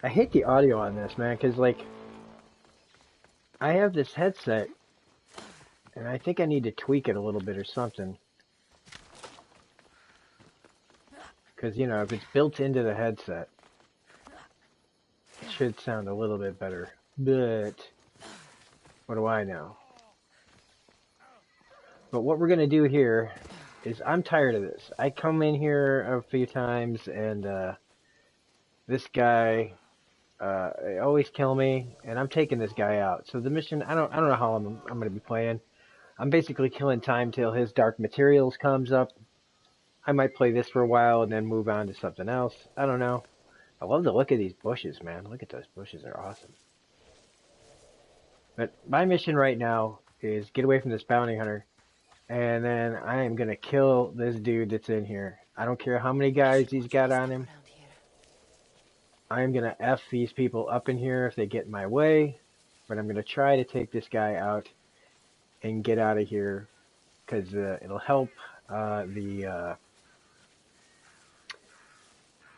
I hate the audio on this, man, because, like, I have this headset, and I think I need to tweak it a little bit or something. Because, you know, if it's built into the headset, it should sound a little bit better. But, what do I know? But what we're going to do here is, I'm tired of this. I come in here a few times, and this guy, they always kill me, and I'm taking this guy out. So the mission, I don't know how I'm going to be playing. I'm basically killing time till his Dark Materials comes up. I might play this for a while and then move on to something else. I don't know. I love the look of these bushes, man. Look at those bushes. They're awesome. But my mission right now is get away from this bounty hunter. And then I am going to kill this dude that's in here. I don't care how many guys he's got on him. I am going to F these people up in here if they get in my way. But I'm going to try to take this guy out and get out of here. Because it'll help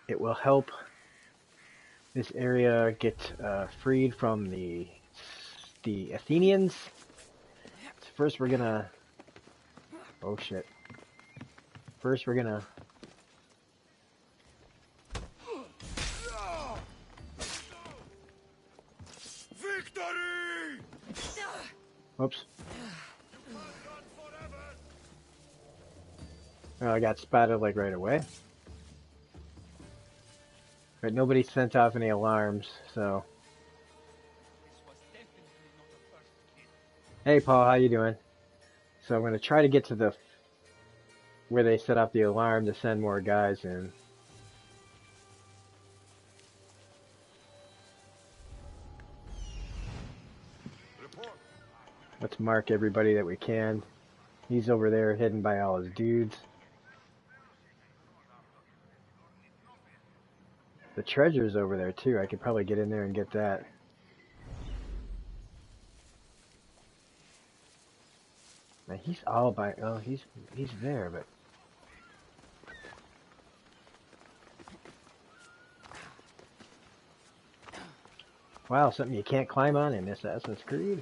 it will help this area get freed from the Athenians. So first we're gonna... Oh shit. First we're gonna... Victory! Oops. Oh, I got spotted like right away. But nobody sent off any alarms, so... Hey Paul, how you doing? So I'm going to try to get to the... where they set off the alarm to send more guys in. Let's mark everybody that we can. He's over there hidden by all his dudes. The treasure's over there too. I could probably get in there and get that. Now he's all by... Oh, he's there, but... Wow, something you can't climb on in Assassin's Creed.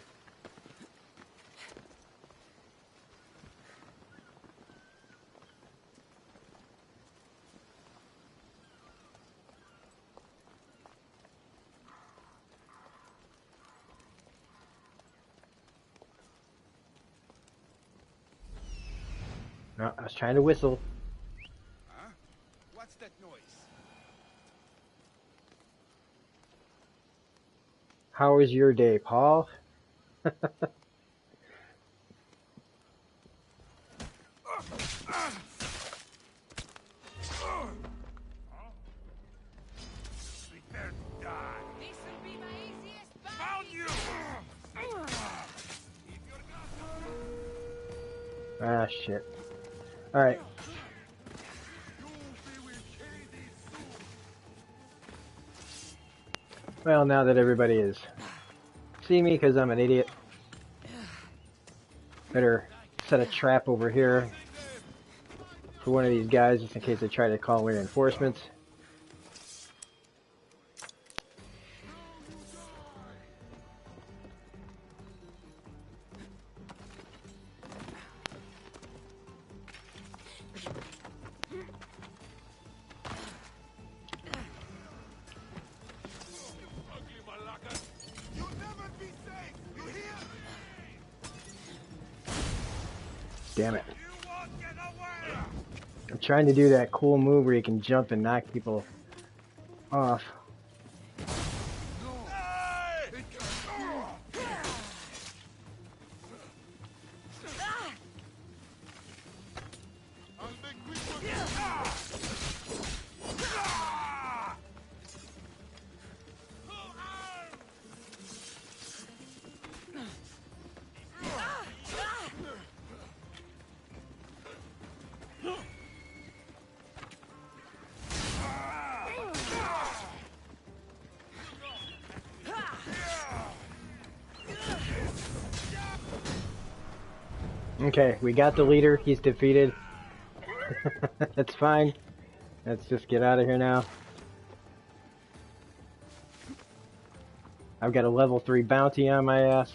No, I was trying to whistle. Huh? What's that noise? How was your day, Paul? Prepare to die. This'll be my easiest battle. Found you! Ah, shit. Alright. Well, now that everybody is see me because I'm an idiot, better set a trap over here for one of these guys just in case they try to call reinforcements. Damn it. I'm trying to do that cool move where you can jump and knock people off. Okay, we got the leader. He's defeated. That's fine. Let's just get out of here now. I've got a level 3 bounty on my ass.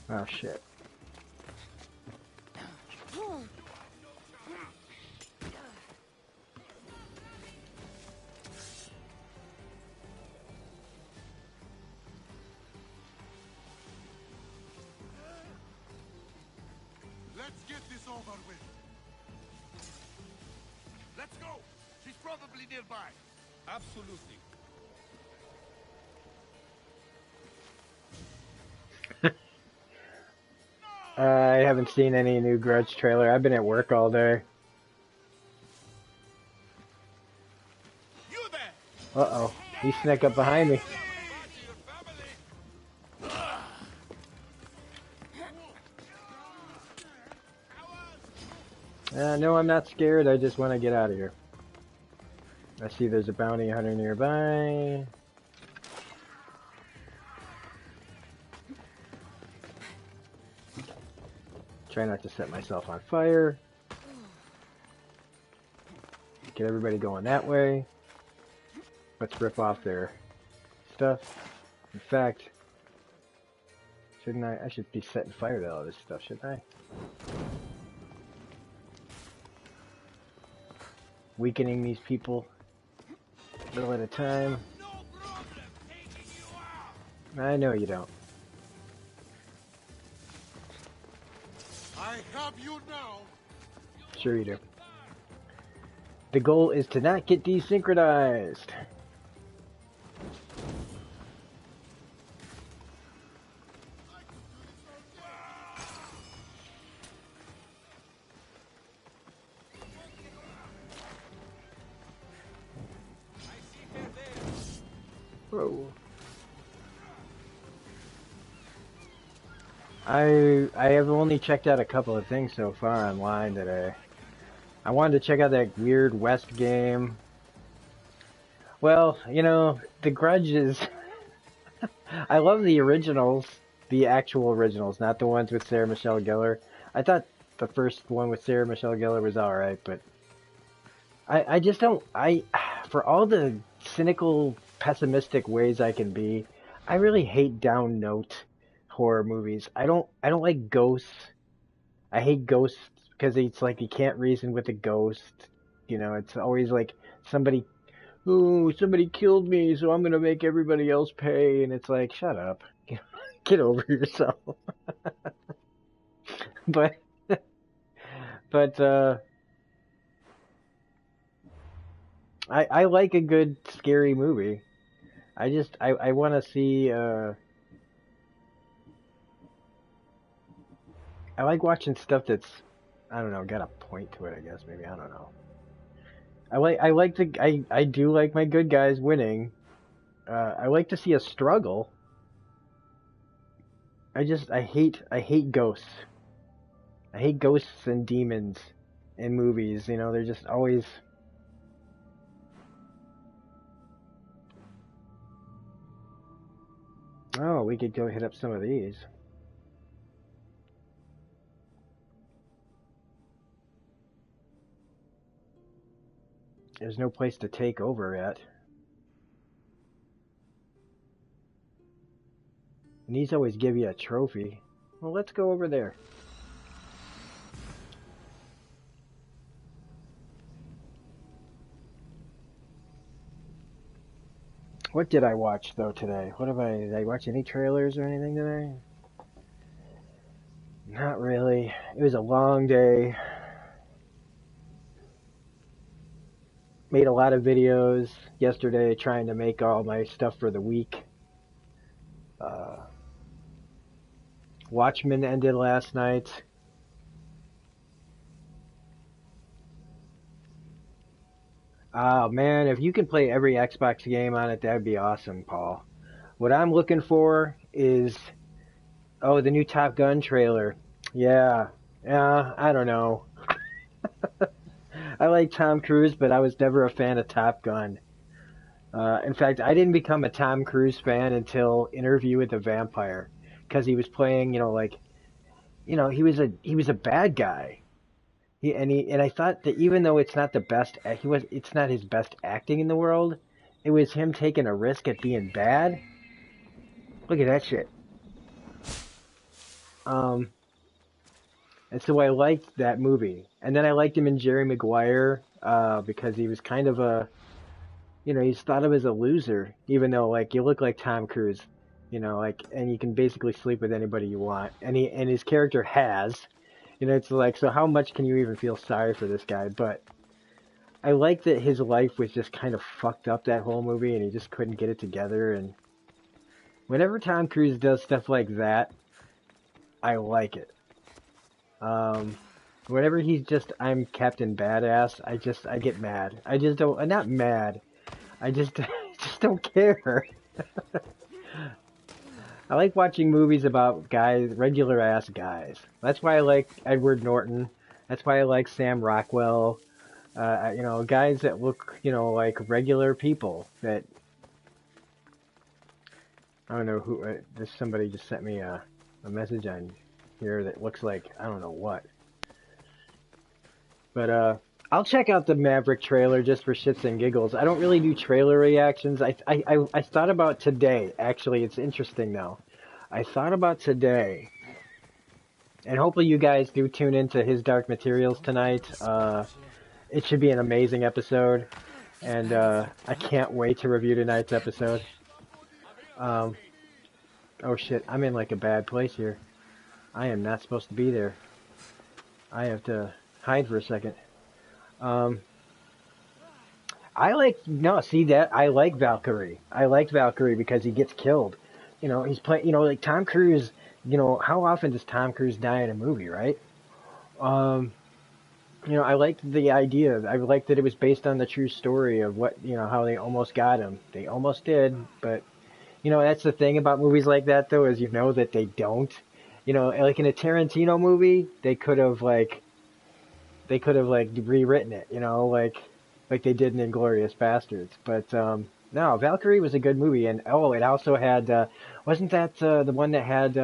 Oh shit. Let's get this over with. Let's go. She's probably nearby. Absolutely. I haven't seen any new Grudge trailer. I've been at work all day. You there? Uh-oh. He snuck up behind me. No, I'm not scared. I just want to get out of here. I see there's a bounty hunter nearby. Try not to set myself on fire. Get everybody going that way. Let's rip off their stuff. In fact, shouldn't I? I should be setting fire to all this stuff, shouldn't I? Weakening these people a little at a time. No problem taking you out. I know you don't. I have you now. Sure you do. The goal is to not get desynchronized. Whoa. I have only checked out a couple of things so far online today. I wanted to check out that weird West game. Well, you know, the Grudge is... I love the originals, the actual originals, not the ones with Sarah Michelle Gellar. I thought the first one with Sarah Michelle Gellar was alright, but... I just don't... For all the cynical, pessimistic ways I can be, I really hate down-note horror movies. I don't like ghosts. I hate ghosts because it's like you can't reason with a ghost. You know, it's always like somebody killed me, so I'm gonna make everybody else pay, and it's like, shut up. Get over yourself. but I like a good scary movie. I want to see I like watching stuff that's, I don't know, got a point to it, I guess, maybe, I don't know. I do like my good guys winning. I like to see a struggle. I hate ghosts. I hate ghosts and demons in movies, you know, they're just always... Oh, we could go hit up some of these. There's no place to take over yet. And these always give you a trophy. Well, let's go over there. What did I watch, though, today? Did I watch any trailers or anything today? Not really. It was a long day. Made a lot of videos yesterday trying to make all my stuff for the week. Watchmen ended last night. Oh man, if you can play every Xbox game on it, that'd be awesome, Paul. What I'm looking for is, oh, the new Top Gun trailer. Yeah, I don't know. I like Tom Cruise, but I was never a fan of Top Gun. In fact, I didn't become a Tom Cruise fan until Interview with the Vampire, because he was playing, he was a bad guy, And I thought that even though it's not the best, it's not his best acting in the world. It was him taking a risk at being bad. Look at that shit. Um, and so I liked that movie. And then I liked him in Jerry Maguire, because he was kind of he's thought of as a loser, even though like you look like Tom Cruise, like, and you can basically sleep with anybody you want. And his character has, it's like, so how much can you even feel sorry for this guy? But I like that his life was just kind of fucked up that whole movie, and he just couldn't get it together. And whenever Tom Cruise does stuff like that, I like it. Um, whenever he's just, I'm Captain Badass, I get mad. I just don't, I'm not mad. I just, just don't care. I like watching movies about guys, regular ass guys. That's why I like Edward Norton. That's why I like Sam Rockwell. Guys that look, like regular people. That I don't know who. Somebody just sent me a message on here that looks like I don't know what. But I'll check out the Maverick trailer just for shits and giggles. I don't really do trailer reactions. I thought about today. Actually, it's interesting though. I thought about today, and hopefully you guys do tune into his Dark Materials tonight. It should be an amazing episode, and I can't wait to review tonight's episode. Oh shit, I'm in like a bad place here. I am not supposed to be there. I have to hide for a second. I like Valkyrie. I liked Valkyrie because he gets killed. He's playing, like Tom Cruise, how often does Tom Cruise die in a movie, right? I liked the idea. I liked that it was based on the true story of what, how they almost got him. They almost did, but, that's the thing about movies like that, though, is that they don't. Like in a Tarantino movie, they could have, like, rewritten it, like they did in Inglourious Bastards. But, no, Valkyrie was a good movie, and, it also had, wasn't that, the one that had,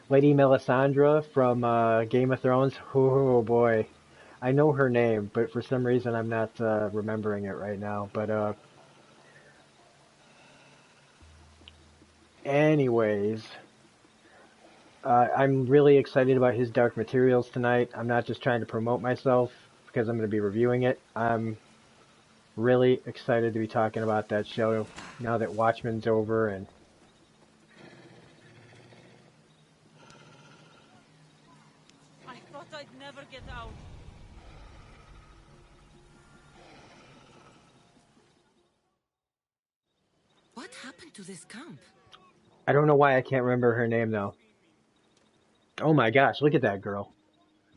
Lady Melisandre from Game of Thrones? Oh boy. I know her name, but for some reason I'm not remembering it right now. But anyways, I'm really excited about his Dark Materials tonight. I'm not just trying to promote myself because I'm going to be reviewing it. I'm really excited to be talking about that show now that Watchmen's over. And I thought I'd never get out. What happened to this camp? I don't know why I can't remember her name though. Oh my gosh, look at that girl.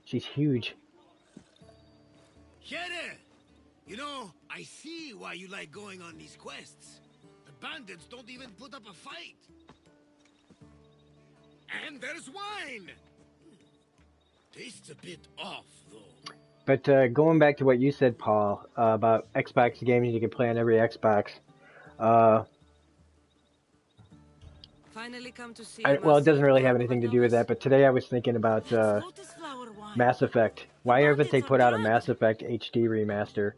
She's huge. Here! I see why you like going on these quests. The bandits don't even put up a fight. And there's wine! Tastes a bit off, though. But going back to what you said, Paul, about Xbox games you can play on every Xbox. Finally come to see Well, it doesn't really have anything to do with that, but today I was thinking about Mass Effect. Why haven't they put out a Mass Effect HD remaster?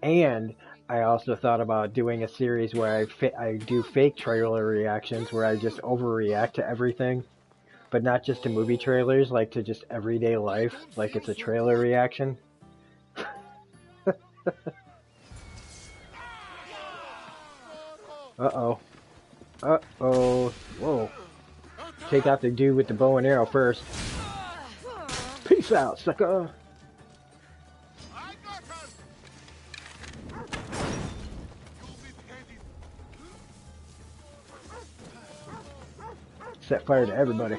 And I also thought about doing a series where I do fake trailer reactions, where I just overreact to everything, but not just to movie trailers, like to just everyday life, like it's a trailer reaction. Uh-oh. Uh-oh. Whoa. Take out the dude with the bow and arrow first. Peace out, sucker. Set fire to everybody.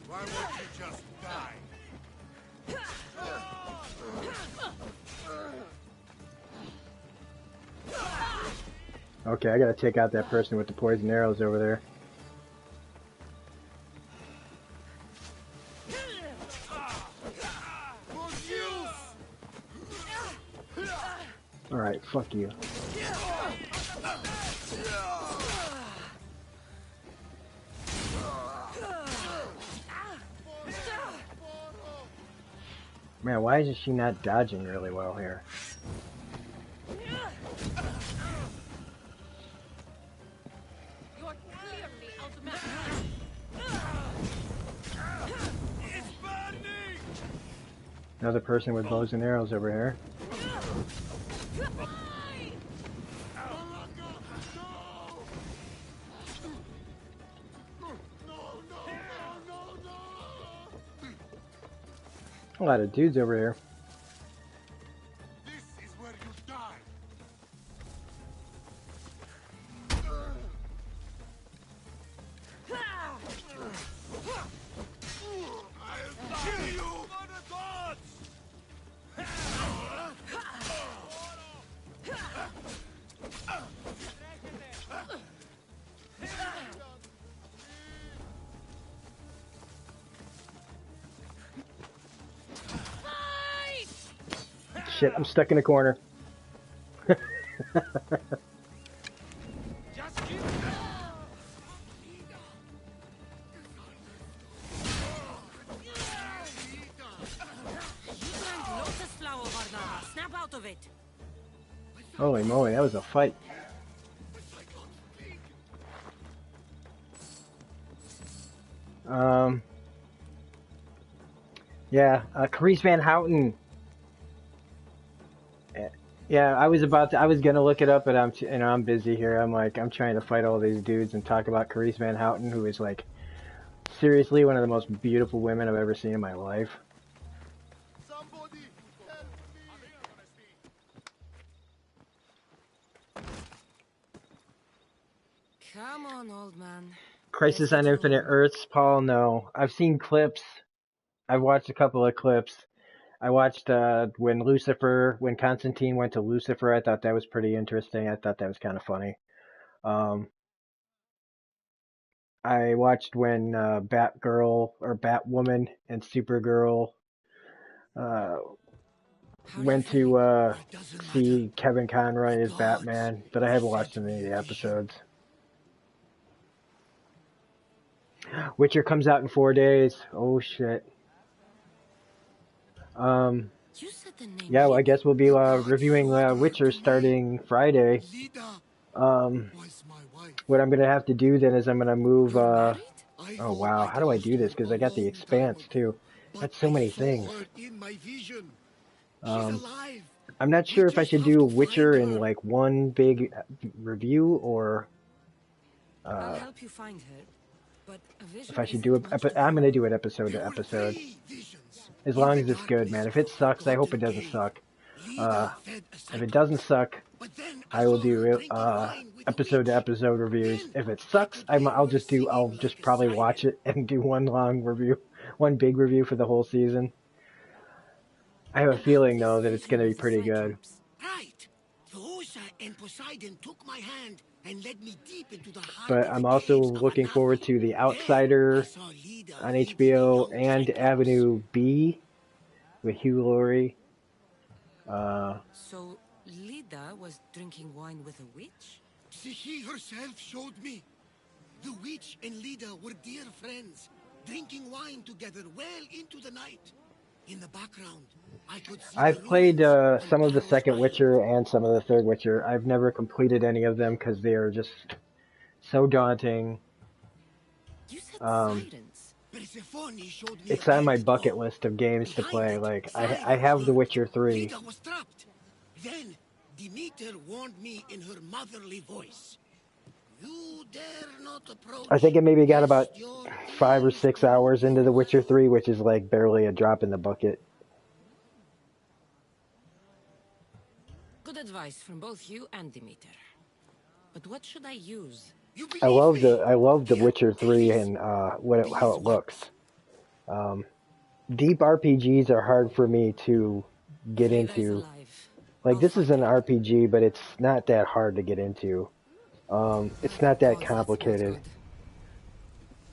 Why won't you just die? Okay, I gotta take out that person with the poison arrows over there. Alright, fuck you. Man, why is she not dodging really well here? You are clearly outmatched. It's burning! Another person with bows and arrows over here. A lot of dudes over here. This is where you die. I'll kill you for the gods. Shit, I'm stuck in a corner. Just keep Lotus flower, Varnava. Snap out of it. Holy moly, that was a fight. Yeah, Carice Van Houten. Yeah, I was gonna look it up, but I'm busy here. I'm trying to fight all these dudes and talk about Carice Van Houten, who is like seriously one of the most beautiful women I've ever seen in my life. somebody help me. Come on, old man. Crisis on Infinite Earths, Paul. No, I've seen clips. I've watched a couple of clips. I watched when Constantine went to Lucifer. I thought that was pretty interesting. I thought that was kind of funny. I watched when Batgirl or Batwoman and Supergirl went to see Kevin Conroy as Batman, but I haven't watched any of the episodes. Witcher comes out in 4 days. Oh shit. You said the name. Yeah, well, I guess we'll be reviewing Witcher starting Friday. Was my wife. What I'm gonna have to do then is I'm gonna move. Married? Oh wow, how do I do this? Because I got the Expanse too. That's so many things. In my vision. She's Um, alive. I'm not sure if I should do Witcher in like one big review or I'll help you find her. But a vision if I should isn't do it. much But to I'm gonna follow. do it episode to episode. As long as it's good, man. If it sucks, I hope it doesn't suck. If it doesn't suck, I will do episode to episode reviews. If it sucks, I'll just probably watch it and do one long review, one big review for the whole season. I have a feeling though that it's gonna be pretty good. Right. Theosa and Poseidon took my hand and led me deep into the heart But of I'm the also caves of looking forward Anafi. to The There, Outsider I saw Leda on leading HBO a young and Cyclops. Avenue B with Hugh Laurie. So Leda was drinking wine with a witch? She herself showed me. The witch and Leda were dear friends, drinking wine together well into the night. In the background, I could see I've the played ruins some on of the Talos second Island. Witcher and some of the third Witcher. I've never completed any of them because they are just so daunting. You said Um, sirens. Persephone showed me it's a on my banquet bucket hall. list of games to Behind play. it, Like I sirens have The worked. Witcher 3. Leda was trapped. Then Demeter warned me in her motherly voice. You dare not approach, I think I maybe got about lest your 5 or ears 6 prove hours into you The Witcher well. 3, which is like barely a drop in the bucket. Good advice from both you and Demeter. But what should I use? You I believe love me? The Here, Witcher take 3 this. and how These it looks. ones. Deep RPGs are hard for me to get Leda is into. alive. Like I'll this is find an her. RPG, but it's not that hard to get into. It's not that God, that's not complicated.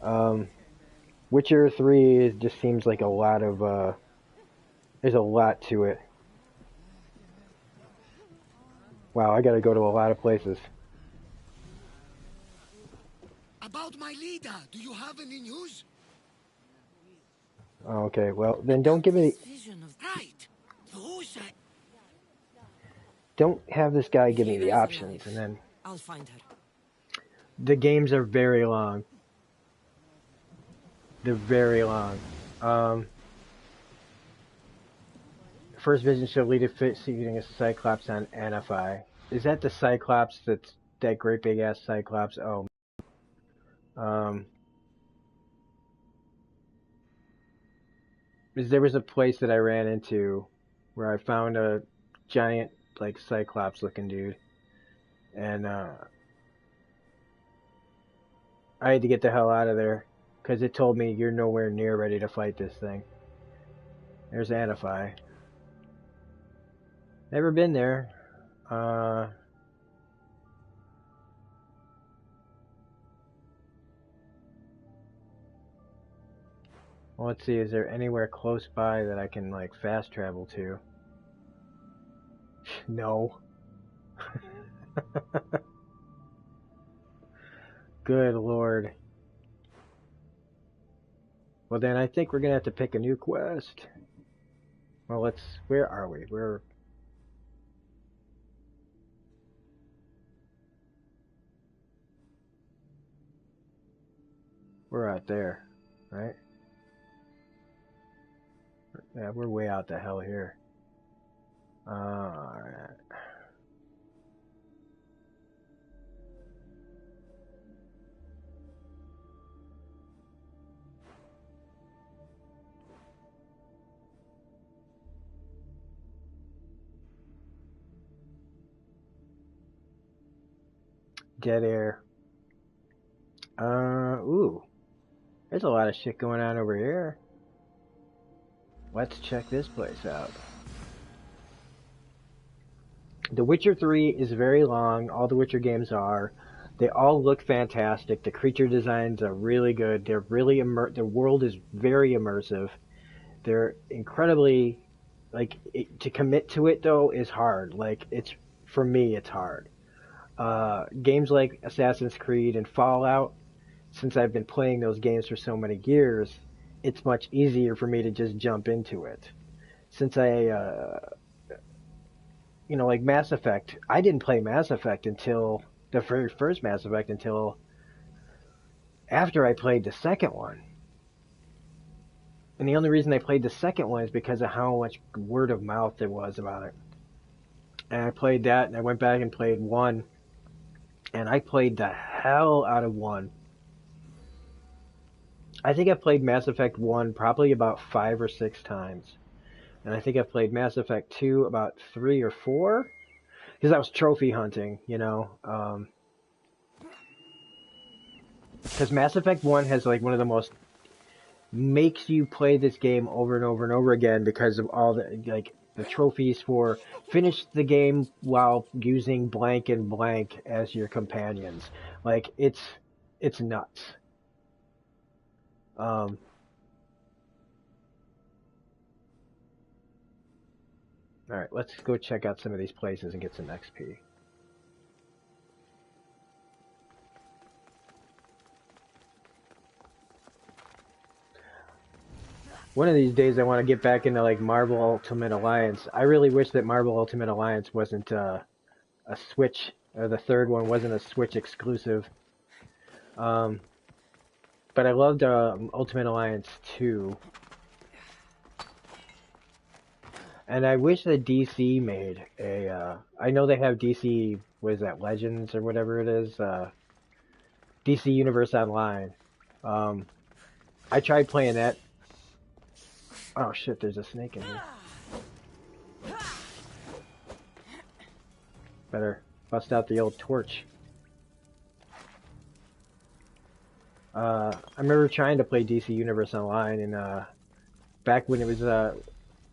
good. Witcher 3 just seems like a lot of there's a lot to it. Wow, I gotta go to a lot of places. About my leader, do you have any news? Oh, okay, well, then don't About give me this vision of... Right. Those are... don't have this guy If give me the Lyra's options, and alive, then I'll find her. the games are very long. They're very long. Um, First vision showed leader feeding a Cyclops on Anaphi. Is that the Cyclops that's that great big ass Cyclops? Oh, um, there was a place that I ran into where I found a giant like Cyclops looking dude, and I had to get the hell out of there because it told me you're nowhere near ready to fight this thing. There's Anaphi. Never been there. Uh, well, let's see. Is there anywhere close by that I can like fast travel to? No. Good lord. Well, then I think we're gonna have to pick a new quest. Well, let's. Where are we? We're out there, right? Yeah, we're way out the hell here. Alright. Dead air. Ooh. There's a lot of shit going on over here. Let's check this place out. The Witcher 3 is very long. All the Witcher games are. They all look fantastic. The creature designs are really good. They're really the world is very immersive. They're incredibly to commit to it though is hard. Like it's for me, it's hard. Games like Assassin's Creed and Fallout, since I've been playing those games for so many years, it's much easier for me to just jump into it. Since like Mass Effect, I didn't play Mass Effect until the very first Mass Effect until after I played the second one. And the only reason I played the second one is because of how much word of mouth there was about it. And I played that, and I went back and played one, and I played the hell out of one. I think I've played Mass Effect 1 probably about 5 or 6 times. And I think I've played Mass Effect 2 about 3 or 4. Because I was trophy hunting, you know. Because Mass Effect 1 has like one of the most... makes you play this game over and over and over again because of all the, like, the trophies for finish the game while using blank and blank as your companions. Like, it's nuts. Alright, let's go check out some of these places and get some XP. One of these days I want to get back into like Marvel Ultimate Alliance. I really wish that Marvel Ultimate Alliance wasn't a Switch, or the third one wasn't a Switch exclusive. But I loved Ultimate Alliance 2. And I wish that DC made a, I know they have DC, what is that, Legends or whatever it is, DC Universe Online. I tried playing that. Oh shit, there's a snake in here. Better bust out the old torch. I remember trying to play DC Universe Online and back when it was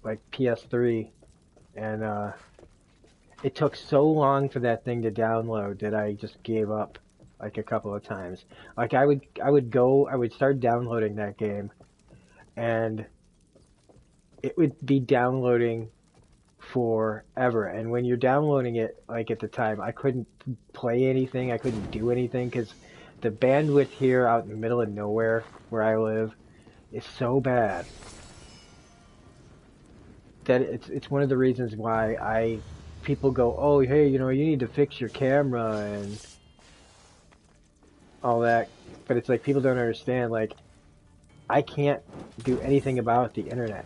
like PS3, and it took so long for that thing to download that I just gave up like a couple of times. Like I would start downloading that game, and it would be downloading forever. And when you're downloading it, like at the time, I couldn't play anything, I couldn't do anything because the bandwidth here out in the middle of nowhere where I live is so bad that it's one of the reasons why people go, oh hey, you need to fix your camera and all that, but it's like people don't understand, like I can't do anything about the internet.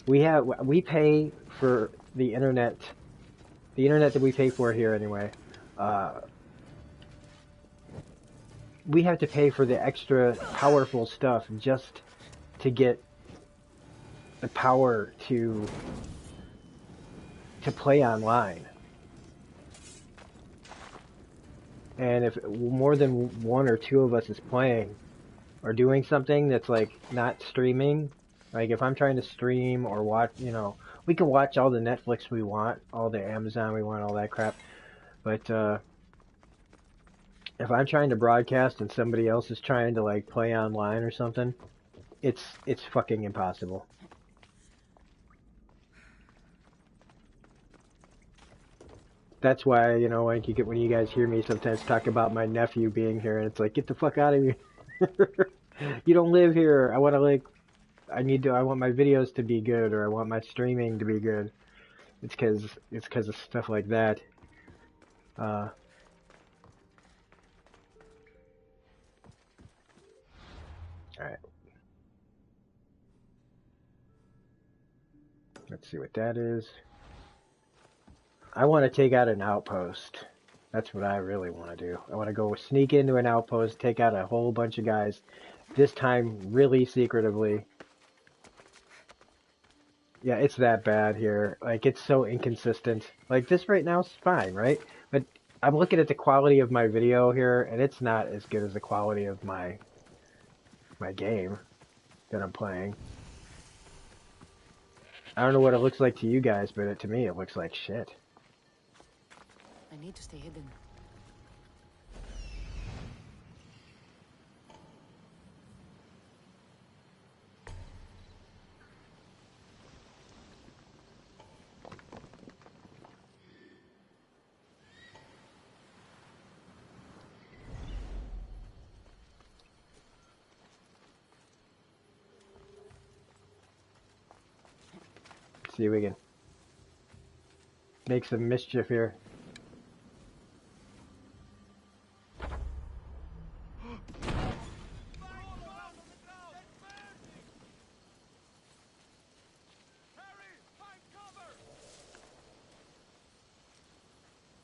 We pay for the internet that we pay for here anyway. We have to pay for the extra powerful stuff just to get the power to play online. And if more than one or two of us is playing or doing something that's like not streaming, like if I'm trying to stream or watch, we can watch all the Netflix we want, all the Amazon we want, all that crap. But if I'm trying to broadcast and somebody else is trying to like play online or something, it's fucking impossible. That's why, when you guys hear me sometimes talk about my nephew being here, and it's like, get the fuck out of here. You don't live here. I want my videos to be good, or I want my streaming to be good. It's because of stuff like that. All right. Let's see what that is. I want to take out an outpost. That's what I really want to do. I want to go sneak into an outpost, take out a whole bunch of guys, this time really secretively. Yeah, it's that bad here. Like, it's so inconsistent. Like, this right now is fine, right? But I'm looking at the quality of my video here, and it's not as good as the quality of my game that I'm playing. I don't know what it looks like to you guys, but to me it looks like shit. I need to stay hidden. Let's see if we can make some mischief here.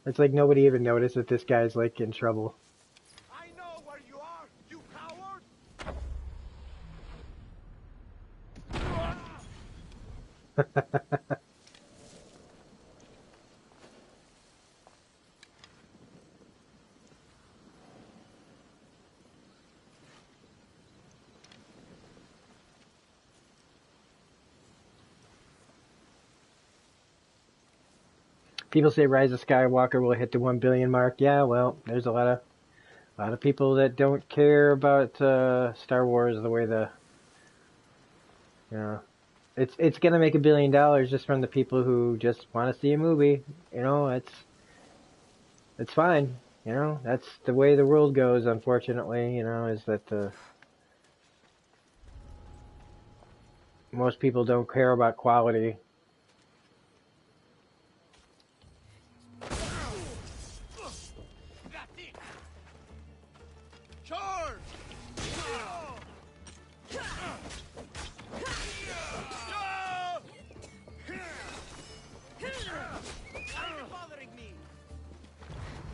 It's like nobody even noticed that this guy's like in trouble. I know where you are, you coward! People say Rise of Skywalker will hit the 1 billion mark. Yeah, well, there's a lot of people that don't care about Star Wars the way it's gonna make $1 billion just from the people who just want to see a movie. It's fine. That's the way the world goes. Unfortunately, is that most people don't care about quality.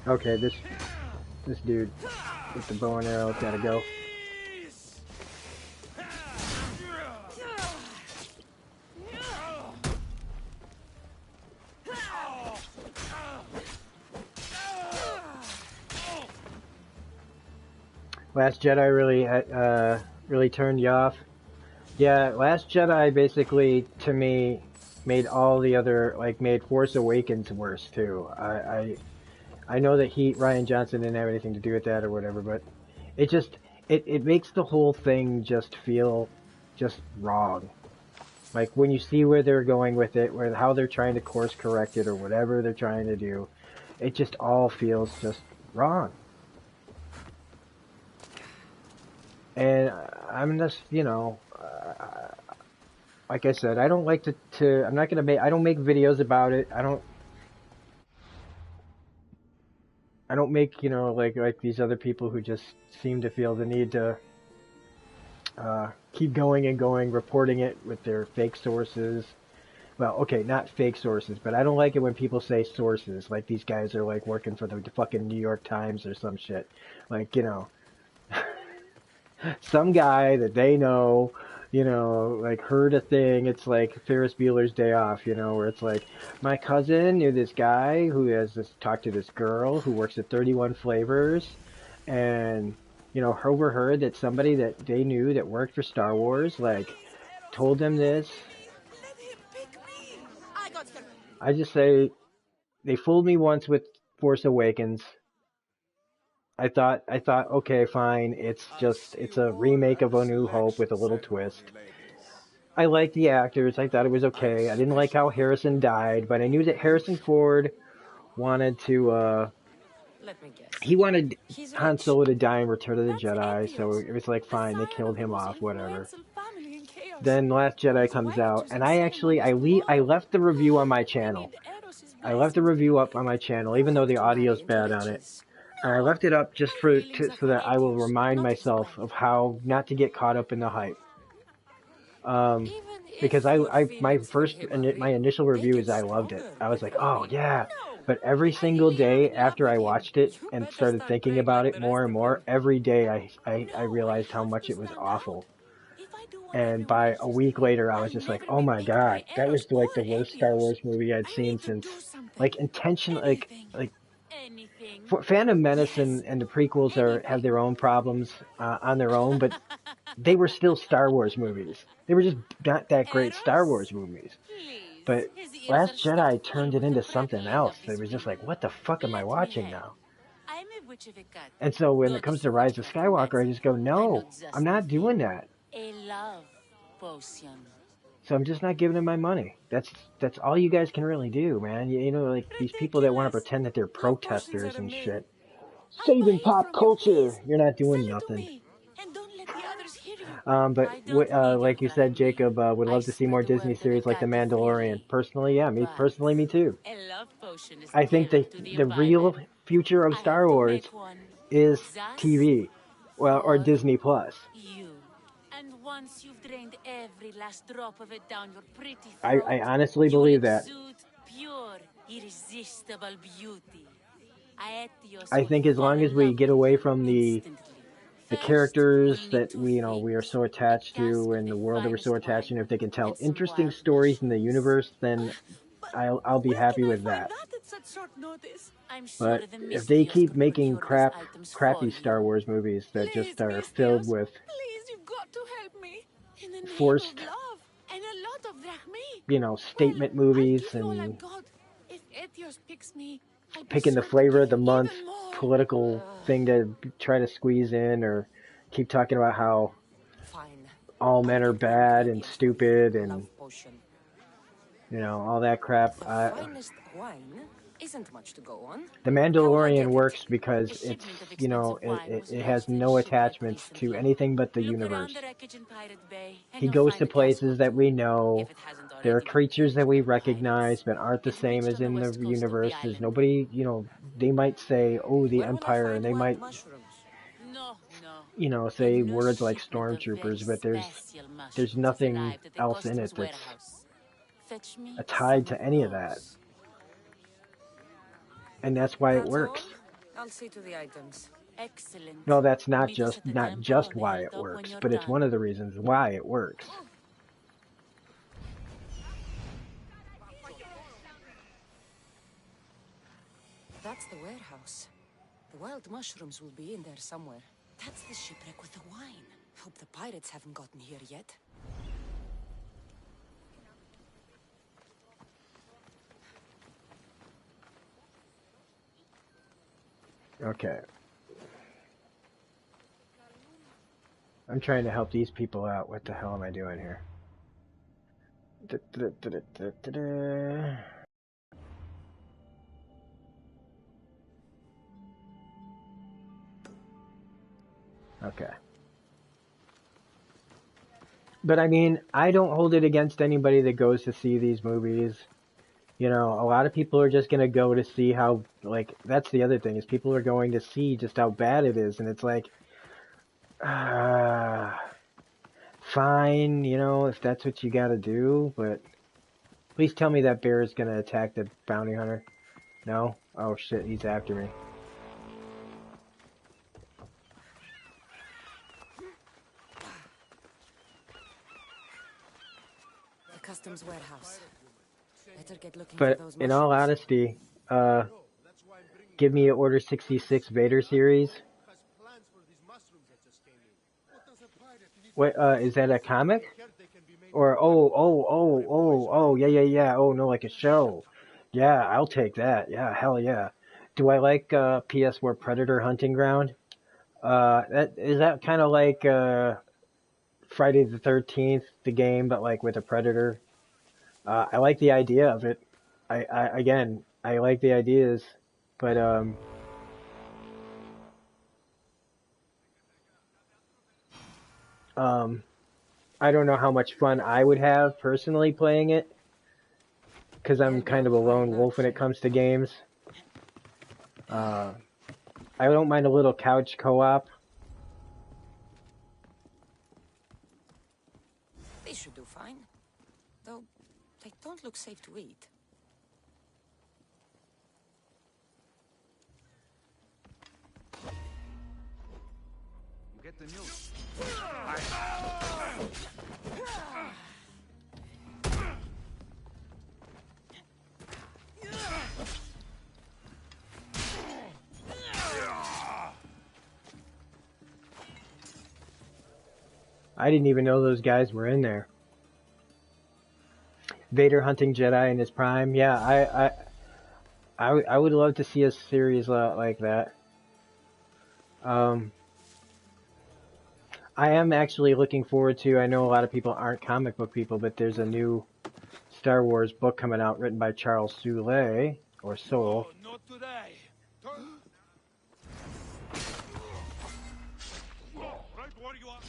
Okay, this dude with the bow and arrow gotta go. Last Jedi really turned you off. Yeah, Last Jedi basically to me made all the other, like, made Force Awakens worse too. I know that Ryan Johnson didn't have anything to do with that or whatever, but it makes the whole thing just feel just wrong. Like when you see where they're going with it, where how they're trying to course correct it or whatever they're trying to do, it just all feels just wrong. And I'm just, like I said, I don't like to I'm not gonna make, I don't make videos about it. I don't make, like these other people who just seem to feel the need to keep going and going, reporting it with their fake sources. Well, okay, not fake sources, but I don't like it when people say sources, like these guys are like working for the fucking New York Times or some shit. Like, some guy that they know, like heard a thing. It's like Ferris Bueller's Day Off, where it's like, my cousin knew this guy who has this talked to this girl who works at 31 Flavors, and overheard that somebody that they knew that worked for Star Wars, like, told them this. Let him pick me. I got him. I just say they fooled me once with Force Awakens. I thought, okay, fine. It's a remake of A New Hope with a little twist. I liked the actors. I thought it was okay. I didn't like how Harrison died, but I knew that Harrison Ford wanted to, Let me guess. he wanted He's Han rich. Solo to die in Return of the That's Jedi, so Aetios, it was like, the fine, they scion killed of the him most off, whatever. influential family in chaos. Then Last Jedi His comes wife out, chose and the ceremonies I tomorrow. left the review on my We channel. need Eros' I left the blessing to review make up it. on my channel, You even though hope the to marry audio's into bad on it. riches. And I No, left it up just my for feelings are so for that I will Aetios, remind not his myself wife. of how not to get caught up in the hype. Um, Even because if your my feelings for him are my real, initial they review get is I loved it. stronger I was with like, oh age. yeah. No, But every I single really am day in love after with I him. watched it You and better started start thinking praying about like it the more rest and of more, them. every day I No, I realized how have much to it was stand awful. out. If I do what And everyone by else a is week doing, later, I was I'll just like, never oh be my picked by god, that Eros was or like the worst Star Aetios. Wars movie I'd I seen need to since, do something. like, intention, Anything. like Anything. Phantom Menace Yes, and the prequels have anything. their own problems on their own, but they were still Star Wars movies. They were just not that great Star Eros? Wars movies. Please. But His ears are Last stuffed Jedi full turned it with the into something prattling else. of It this was just like, women. what the fuck am I Let me watching help. now? I'm a witch of a cat. And so when it comes to Odyssey witch Rise of cat in Skywalker, I just go, I know no, I'm just the not doing thing. that. A love potion. So I'm just not giving them my money. That's all you guys can really do, man. Like these people that want to Ridiculous. pretend that they're Love potions are protesters a and myth. shit. I'll buy Saving it pop from you, culture. please. You're not Sell doing it to nothing. me. And don't let the others hear you. But I don't need you like you said, crying me. Jacob, would I love to see more spread the Disney word of a series like The cat Mandalorian. freely. Personally, yeah, But me too. a love potion is I think tailored to the the real environment. future of I have Star to Wars make one is just TV, well, or for Disney Plus. you. And once you've drained every last drop of it down your pretty I throat, honestly you will believe that. exude pure, irresistible beauty. Aetios I will think as fall long as in we love get with away you from instantly. the First, characters you'll need that two we are things. so A attached cask to of and the the world that we're so finest attached to, wine and if they can tell and some interesting wild stories in the mushrooms. universe, then But I'll be where can happy I with find that. that at such short notice? I'm sure But the if they Mystios keep could making procure those items for crappy Star you. Wars movies that Please, just are filled Mystios, with please, you've got to help me. In the name of forced, love and a lot of drachmi. Well, statement I'll movies give you all and I've got. If Etios picks me, I'll be picking the sure to flavor give of the him month even more. political thing to try to squeeze in, or keep talking about how Fine. all I'll men are get the bad and ingredients from your stupid love and potion. all that crap. The finest wine isn't much to go on. The How will I Mandalorian get it? works because A it's, shipment of expensive wine was it has lost and no shipwrecked attachments to recently. anything but the Look universe. around the wreckage in Pirate Bay, and He you'll goes find to a cask places or that two, we know. if it hasn't There are already been creatures that pillaged we by pirates. recognize but aren't the It's same reached as on the in the west coast of the universe. There's island. nobody, they might say, oh, the Where will I Empire, and find they wild might, mushrooms? No, no. A say new words like shipment of very stormtroopers, but special there's mushrooms has nothing arrived at the else in customs it that's warehouse. Fetch me tied some of to any of that. those. And that's why it That's all? works. I'll see to the items. Excellent. No, that's Meet us at the not temple just on the why it hilltop when works, you're but it's one done. of the reasons why it works. That's the warehouse. The wild mushrooms will be in there somewhere. That's the shipwreck with the wine. Hope the pirates haven't gotten here yet. Okay. I'm trying to help these people out. What the hell am I doing here? Okay. But I mean, I don't hold it against anybody that goes to see these movies. You know, a lot of people are just gonna go to see how, like, that's the other thing, is people are going to see just how bad it is, and it's like, uh, fine, you know, if that's what you gotta do, but please tell me that bear is gonna attack the bounty hunter. No? Oh shit, he's after me. The customs warehouse. Better get looking for But those in all mushrooms. honesty, give me an Order 66 Vader series. What, is that a comic? Or, yeah, yeah, yeah, oh no, like a show. Yeah, I'll take that. Yeah, hell yeah. Do I like, PS4 Predator Hunting Ground? Is that kind of like, Friday the 13th, the game, but like with a predator? I like the idea of it. Again, I like the ideas, but, I don't know how much fun I would have personally playing it, because I'm kind of a lone wolf when it comes to games. I don't mind a little couch co-op. They should do fine. Though, they don't look safe to eat. You get the news. I didn't even know those guys were in there. Vader hunting Jedi in his prime. Yeah, I would love to see a series like that. I am actually looking forward to, I know a lot of people aren't comic book people, but there's a new Star Wars book coming out written by Charles Soule, or Soule. Oh, not today. Right where you are.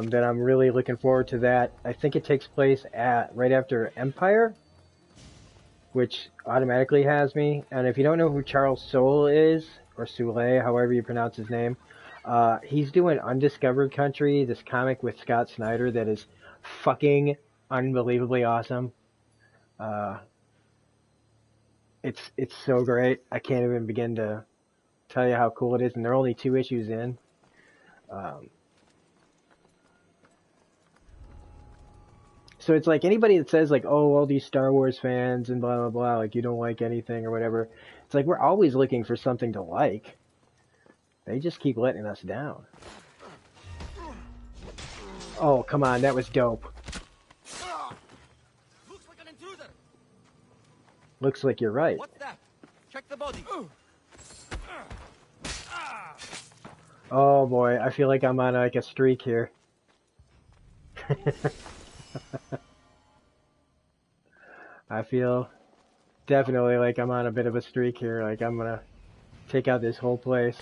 That I'm really looking forward to that. I think it takes place at right after Empire, which automatically has me. And if you don't know who Charles Soule is, or Soule, however you pronounce his name, he's doing Undiscovered Country, this comic with Scott Snyder that is fucking unbelievably awesome. It's so great. I can't even begin to tell you how cool it is, and they're only 2 issues in. So it's like anybody that says like, oh, all these Star Wars fans and blah blah blah, like you don't like anything or whatever. It's like we're always looking for something to like. They just keep letting us down. Oh, come on, that was dope. Looks like an intruder. Looks like you're right. What's that? Check the body. Oh boy, I feel like I'm on like a streak here. I feel definitely like I'm on a bit of a streak here. Like I'm gonna take out this whole place.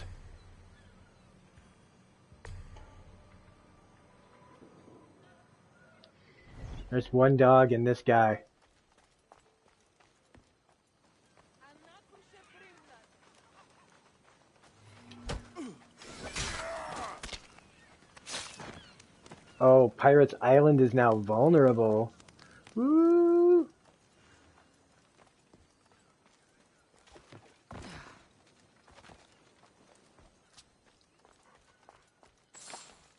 There's one dog and this guy. Oh, Pirates Island is now vulnerable. Woo!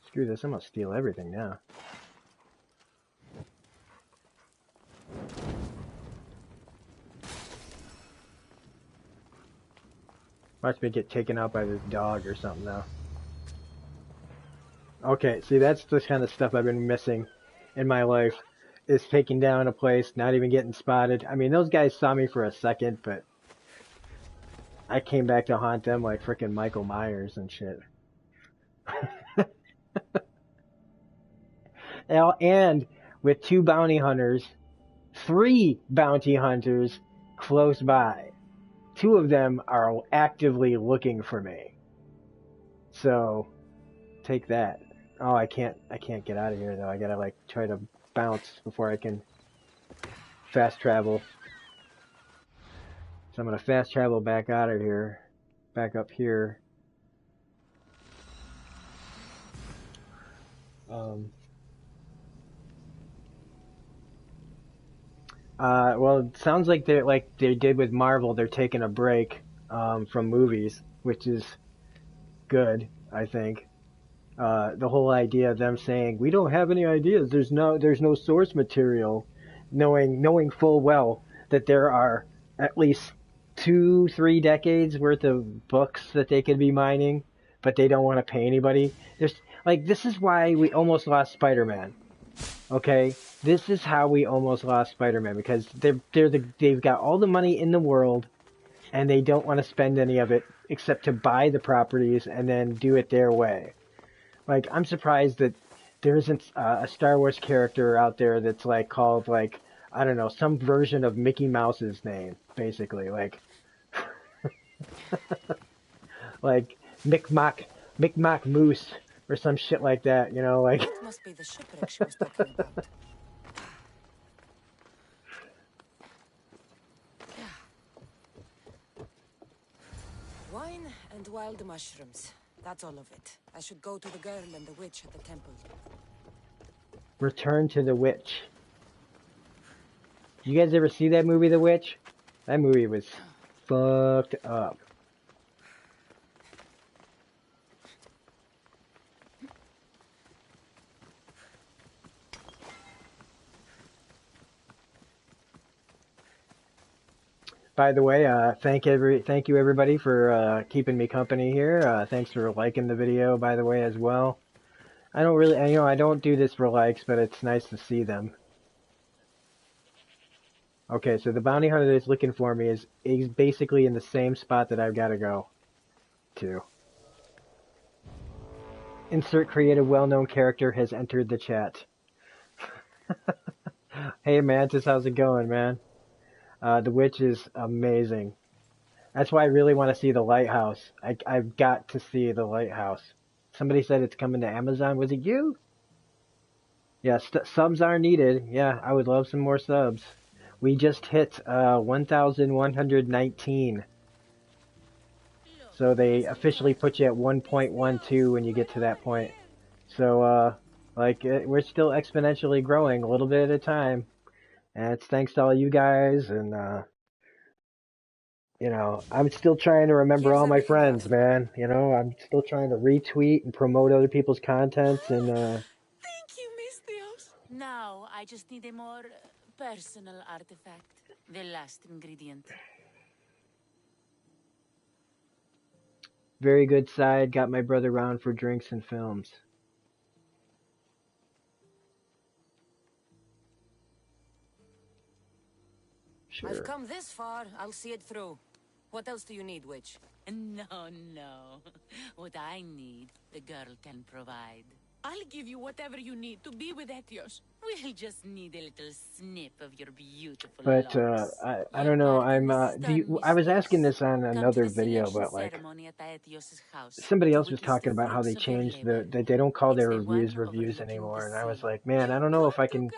Screw this, I'm gonna steal everything now. Watch me get taken out by this dog or something now. Okay, see, that's the kind of stuff I've been missing in my life, is taking down a place, not even getting spotted. I mean, those guys saw me for a second, but I came back to haunt them like frickin' Michael Myers and shit. And with 2 bounty hunters, 3 bounty hunters close by. 2 of them are actively looking for me. So take that. Oh, I can't get out of here though. I gotta like try to bounce before I can fast travel. So I'm gonna fast travel back out of here, back up here. Well, it sounds like they did with Marvel. They're taking a break from movies, which is good, I think. The whole idea of them saying we don't have any ideas. There's no source material, knowing full well that there are at least 2-3 decades worth of books that they could be mining, but they don't want to pay anybody. This is why we almost lost Spider-Man. Okay, this is how we almost lost Spider-Man because they've got all the money in the world and they don't want to spend any of it except to buy the properties and then do it their way. Like, I'm surprised that there isn't a Star Wars character out there that's like called like, I don't know, some version of Mickey Mouse's name, basically. Like like Mick Moose or some shit like that, you know, like That must be the shipwreck she was talking about. Wine and wild mushrooms. That's all of it. I should go to the girl and the witch at the temple. Return to the Witch. You guys ever see that movie, The Witch? That movie was fucked up. By the way, thank you everybody for keeping me company here. Thanks for liking the video, by the way, as well. I don't do this for likes, but it's nice to see them. Okay, so the bounty hunter that's looking for me is basically in the same spot that I've got to go to. Insert creative well-known character has entered the chat. Hey Mantis, how's it going, man? The Witch is amazing. That's why I really want to see the lighthouse. I've got to see the lighthouse. Somebody said it's coming to Amazon. Was it you? Yeah, subs are needed. Yeah, I would love some more subs. We just hit 1,119. So they officially put you at 1.12 when you get to that point. So, we're still exponentially growing a little bit at a time. And it's thanks to all you guys, and, I'm still trying to remember all my friends, man. I'm still trying to retweet and promote other people's contents, and, Thank you, Miss Dios. Now, I just need a more personal artifact. The last ingredient. very good side, got my brother round for drinks and films. Sure. I've come this far. I'll see it through. What else do you need, witch? No. What I need, the girl can provide. I'll give you whatever you need to be with Etios. We'll just need a little snip of your beautiful But locks. I don't know. Your I'm garden is I was done, asking this on Come to another the video, selection but like ceremony at Aetios' house somebody to else was witness talking the about how they fruits of their changed labor. they don't call It's their the one reviews overlooking anymore, and I the was sea. like, man, I don't know if I can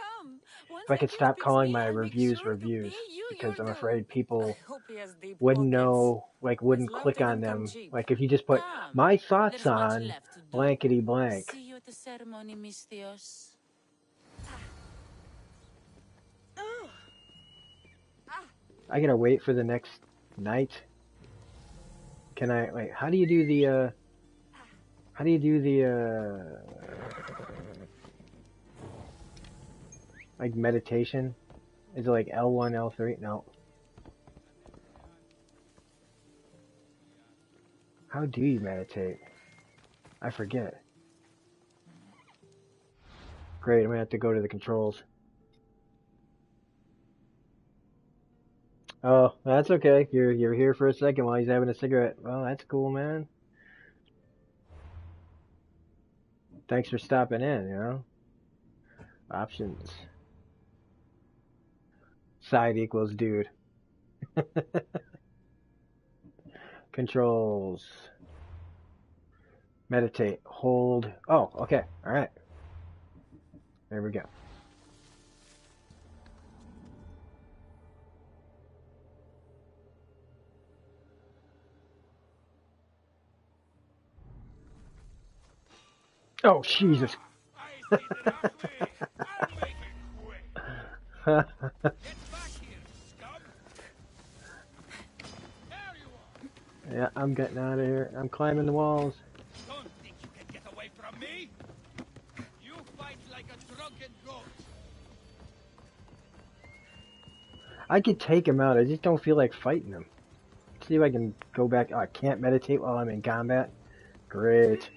Once if I could Etios stop pays calling me, my I'll make reviews sure to reviews pay you because your I'm due. afraid I people hope he has deep wouldn't pockets. know, like wouldn't His love click on didn't come them. cheap. Like if you just put Come. my thoughts There's much on left to do. blankety blank. See you at the ceremony, Miss Dios. I gotta wait for the next night. Can I wait? How do you do the like meditation? Is it like L1, L3? No. How do you meditate? I forget. Great, I'm gonna have to go to the controls. Oh, that's okay. You're here for a second while he's having a cigarette. Well, that's cool, man. Thanks for stopping in, Options. Side equals dude. Controls. Meditate. Hold. Oh, okay. Alright. There we go. Oh, Jesus. I see the last way. I'll make it quick. Get back here, scum. There you are. Yeah, I'm getting out of here. I'm climbing the walls. Don't think you can get away from me. You fight like a drunken goat. I could take him out. I just don't feel like fighting him. See if I can go back. Oh, I can't meditate while I'm in combat. Great.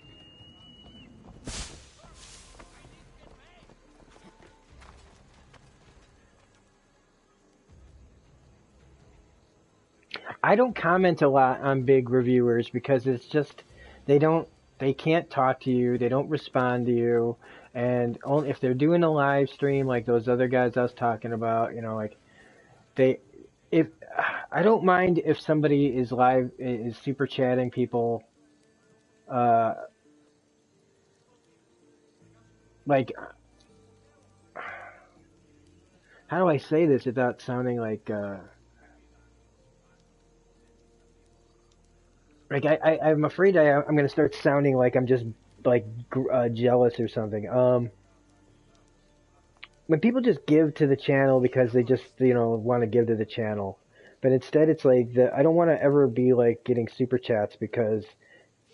I don't comment a lot on big reviewers because it's just they can't talk to you, they don't respond to you, and only if they're doing a live stream like those other guys I was talking about, like they if I don't mind if somebody is super chatting people like how do I say this without sounding like I'm afraid I'm going to start sounding like I'm just like jealous or something. When people just give to the channel because they just want to give to the channel, but instead it's like I don't want to ever be like getting super chats because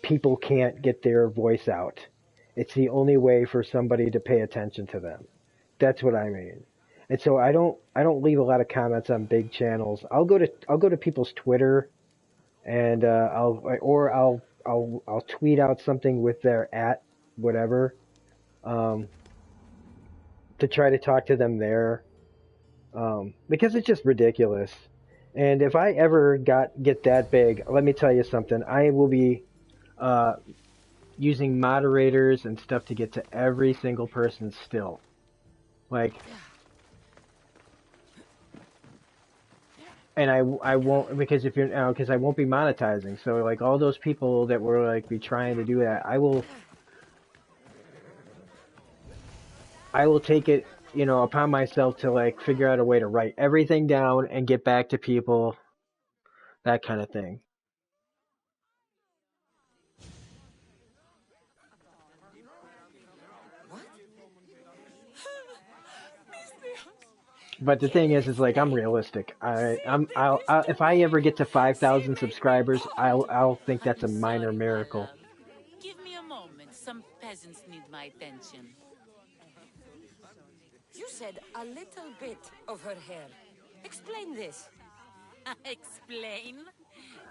people can't get their voice out. It's the only way for somebody to pay attention to them. That's what I mean. And so I don't leave a lot of comments on big channels. I'll go to people's Twitter. And I'll tweet out something with their @ whatever, to try to talk to them there, because it's just ridiculous. And if I ever get that big, let me tell you something. I will be using moderators and stuff to get to every single person still, like. And I won't because because I won't be monetizing. So like all those people that were like be trying to do that, I will take it upon myself to like figure out a way to write everything down and get back to people, that kind of thing. But the thing is like I'm realistic. I'll if I ever get to 5,000 subscribers, I'll think that's a minor miracle. Give me a moment. Some peasants need my attention. You said a little bit of her hair. Explain this. Explain?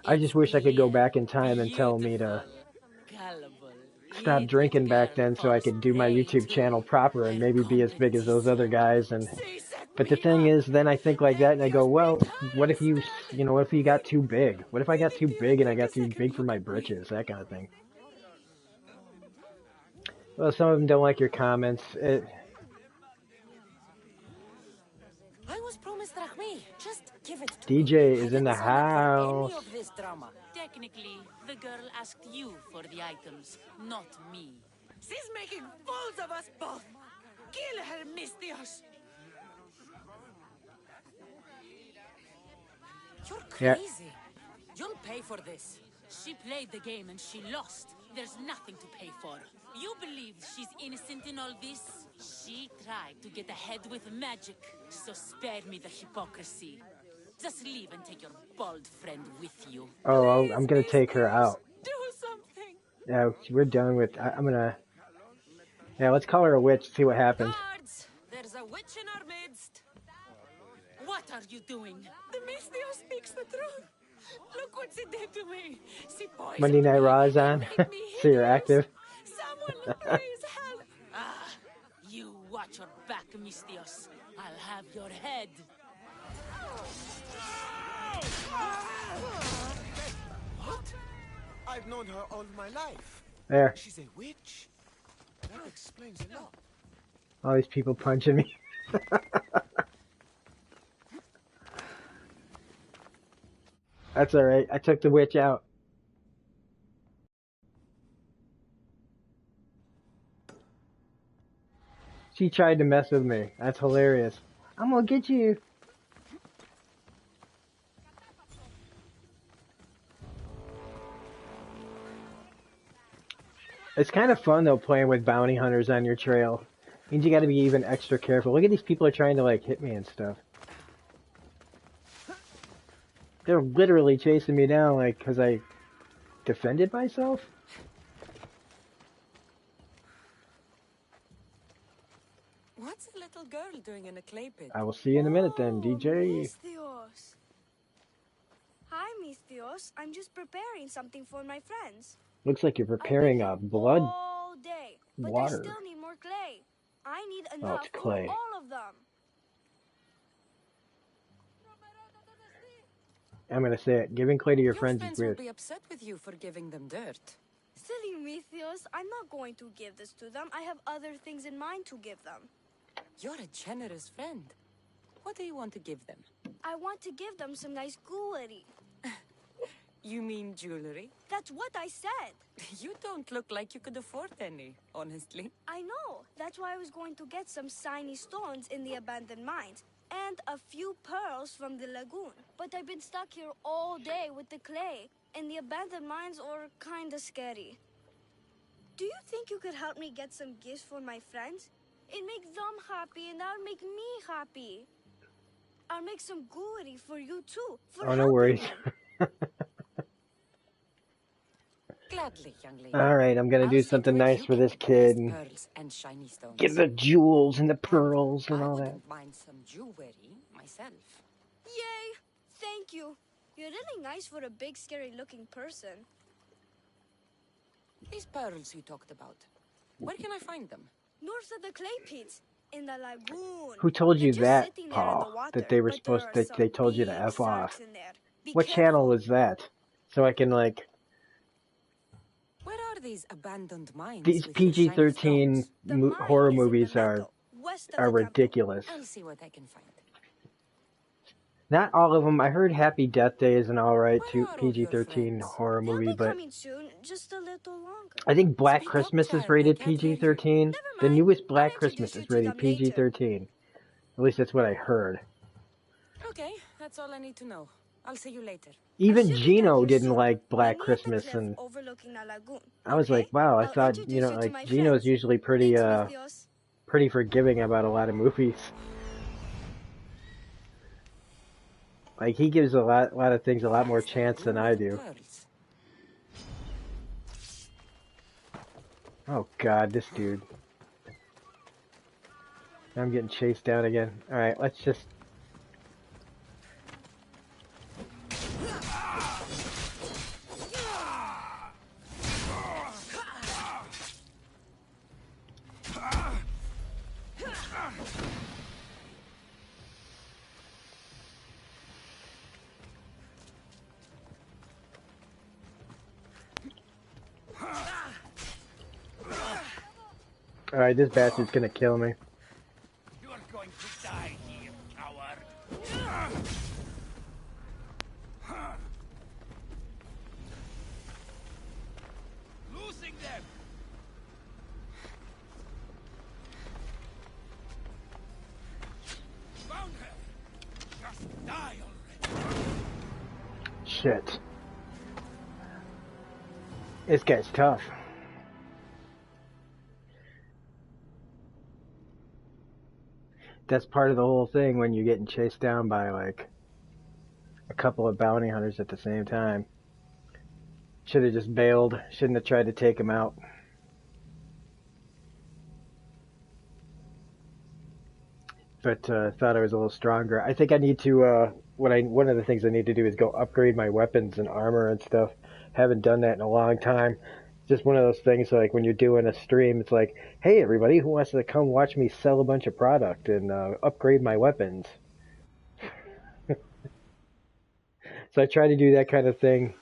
I just wish I could go back in time and tell me to stop drinking back then so I could do my YouTube channel proper and maybe be as big as those other guys. But the thing is, then I think like that and I go, well, what if what if you got too big? What if I got too big and I got too big for my britches? That kind of thing. Well, some of them don't like your comments. I was promised Rahmi. Just give it to DJ me. is in the house. Any of this drama. Technically, the girl asked you for the items, not me. She's making fools of us both. Kill her, Mistios. You're crazy. You'll pay for this. She played the game and she lost. There's nothing to pay for. You believe she's innocent in all this? She tried to get ahead with magic, so spare me the hypocrisy. Just leave and take your bald friend with you. Oh, I'm gonna take her out. Do something. Yeah, we're done with. I'm gonna. Yeah, let's call her a witch. See what happens. Guards, there's a witch in our midst. What are you doing? The Mistio speaks the truth. Look what she did to me. She poisoned Monday Night Raw is on, me, made me so you're hideous. active. Someone please help. Ah, you watch your back, Mistios. I'll have your head. What? I've known her all my life. There. She's a witch. That explains a lot. All these people punching me. That's alright. I took the witch out. She tried to mess with me. That's hilarious. I'm gonna get you. It's kind of fun though playing with bounty hunters on your trail. Means you gotta be even extra careful. Look at these people are trying to like hit me and stuff. They're literally chasing me down like cause I defended myself. What's a little girl doing in a clay pit? I will see you in a minute then, DJ. Miss Theos. Hi, Miss Theos. I'm just preparing something for my friends. Looks like you're I've been preparing here a blood all day, but water. I still need more clay. I need Oh, enough it's for clay. all of them. I'm gonna say it. Giving clay to your friends is will weird. be upset with you for giving them dirt. Silly me, Theos. I'm not going to give this to them. I have other things in mind to give them. You're a generous friend. What do you want to give them? I want to give them some nice jewelry. You mean jewelry? That's what I said. You don't look like you could afford any, honestly. I know. That's why I was going to get some shiny stones in the abandoned mines and a few pearls from the lagoon. But I've been stuck here all day with the clay, and the abandoned mines are kinda scary. Do you think you could help me get some gifts for my friends? It makes them happy, and that'll make me happy. I'll make some jewelry for you too. For Oh, no worries. them. Gladly, young lady. Alright, I'm gonna I'll do see something to it nice you for get this the kid. best pearls and shiny stones. Give the jewels and the pearls and I all that. wouldn't mind some jewelry myself. Yay! Thank you. You're really nice for a big, scary-looking person. These pearls you talked about, where can I find them? North of the clay pits, in the lagoon. Who told you They're just that, sitting there in the Paul? water, That they were but supposed there are that they some told you to big F off? sharks in there. Be What careful. channel is that? So I can like Where are these abandoned mines? these with the shiny PG-13 stones? The mine horror is in the movies are meadow, west of are the temple. ridiculous. I'll see what I can find. Not all of them. I heard Happy Death Day is an alright Where are all your PG-13 friends? horror They'll movie, be but coming soon, just a little longer. I think Black Speak up, Christmas is child, I rated can't hear you. PG-13. Never The mind. newest I'll Black introduce Christmas you is to rated them later. PG-13. At least that's what I heard. Okay, that's all I need to know. I'll see you later. Even I should be Gino done here didn't soon. like Meet Black me at the Christmas, cliff and overlooking the lagoon. I was Okay? like, wow, I I'll thought, introduce you know, to like my Gino's friends. usually pretty, Thanks, Mithios. pretty forgiving about a lot of movies. Like, he gives a lot of things a lot more chance than I do. Pearls. Oh god, this dude. I'm getting chased down again. Alright, let's just... Alright, this bastard's gonna kill me. You're going to die here, coward. Losing them. Found her. Just die already. Shit. This guy's tough. That's part of the whole thing when you're getting chased down by, like, a couple of bounty hunters at the same time. Should have just bailed. Shouldn't have tried to take him out. But thought I was a little stronger. I think I need to, one of the things I need to do is go upgrade my weapons and armor and stuff. Haven't done that in a long time. Just one of those things, like when you're doing a stream, it's like, hey everybody, who wants to come watch me sell a bunch of product and upgrade my weapons? So I try to do that kind of thing.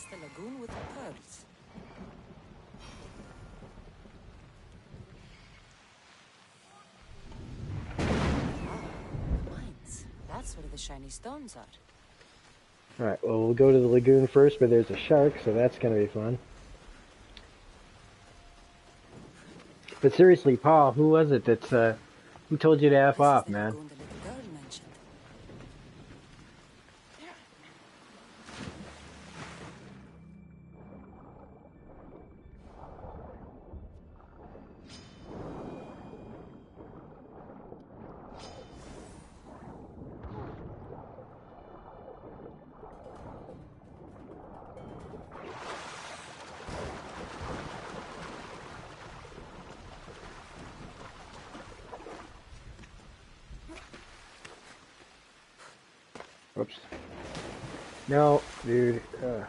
the lagoon with the pearls. Ah, mines. That's where the shiny stones are. Alright, well, we'll go to the lagoon first, but there's a shark, so that's gonna be fun. But seriously, Paul, who was it that's, who told you to F This is off, the man? lagoon the little girl mentioned. Oops. No, dude. I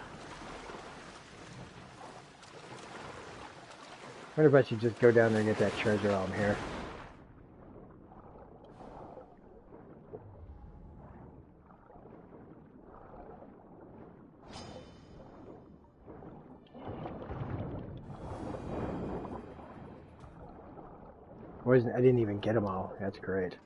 wonder if I should just go down there and get that treasure while I'm here. I didn't even get them all. That's great.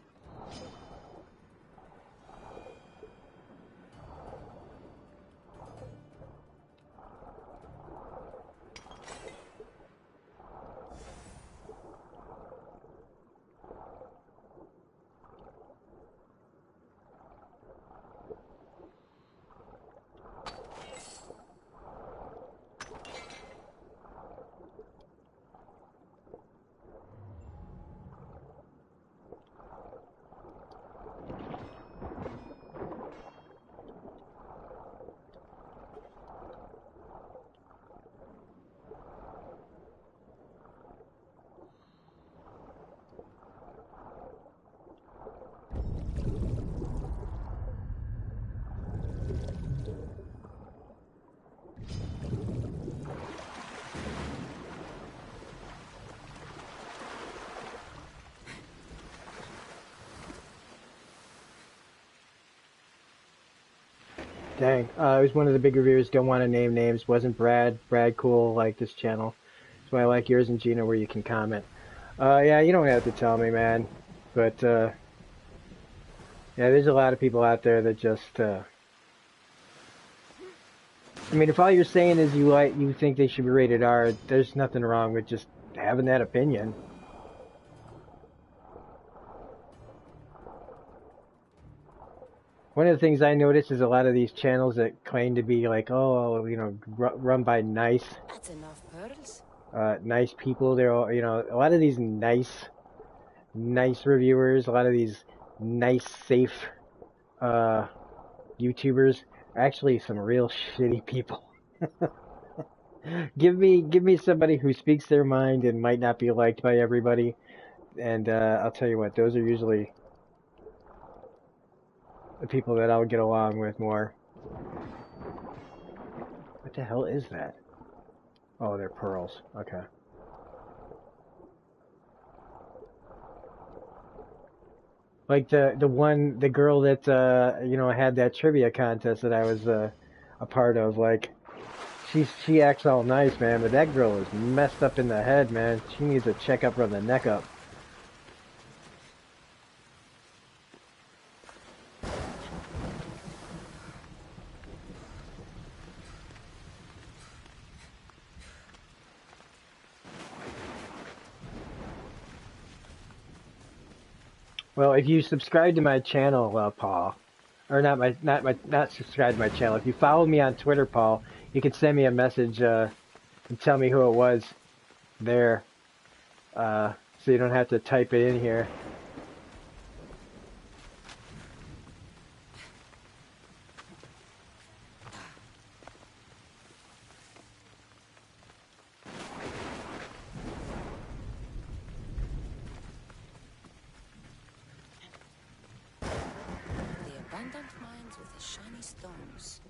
Dang. It was one of the big reviewers. Don't want to name names. Wasn't Brad. Brad cool. Like this channel. That's why I like yours and Gina where you can comment. Yeah, you don't have to tell me, man. But, yeah, there's a lot of people out there that just, I mean, if all you're saying is you think they should be rated R, there's nothing wrong with just having that opinion. One of the things I notice is a lot of these channels that claim to be like, oh, you know, run by nice, That's enough pearls. nice people. They're all, you know, a lot of these nice reviewers, a lot of these nice, safe, YouTubers are actually some real shitty people. Give me somebody who speaks their mind and might not be liked by everybody, and I'll tell you what, those are usually the people that I'll get along with more. What the hell is that? Oh, they're pearls. Okay. Like the girl that you know, had that trivia contest that I was a part of. Like, she acts all nice, man, but that girl is messed up in the head, man. She needs a checkup from the neck up. Well, if you subscribe to my channel, Paul, or not subscribe to my channel. If you follow me on Twitter, Paul, you can send me a message and tell me who it was there, so you don't have to type it in here.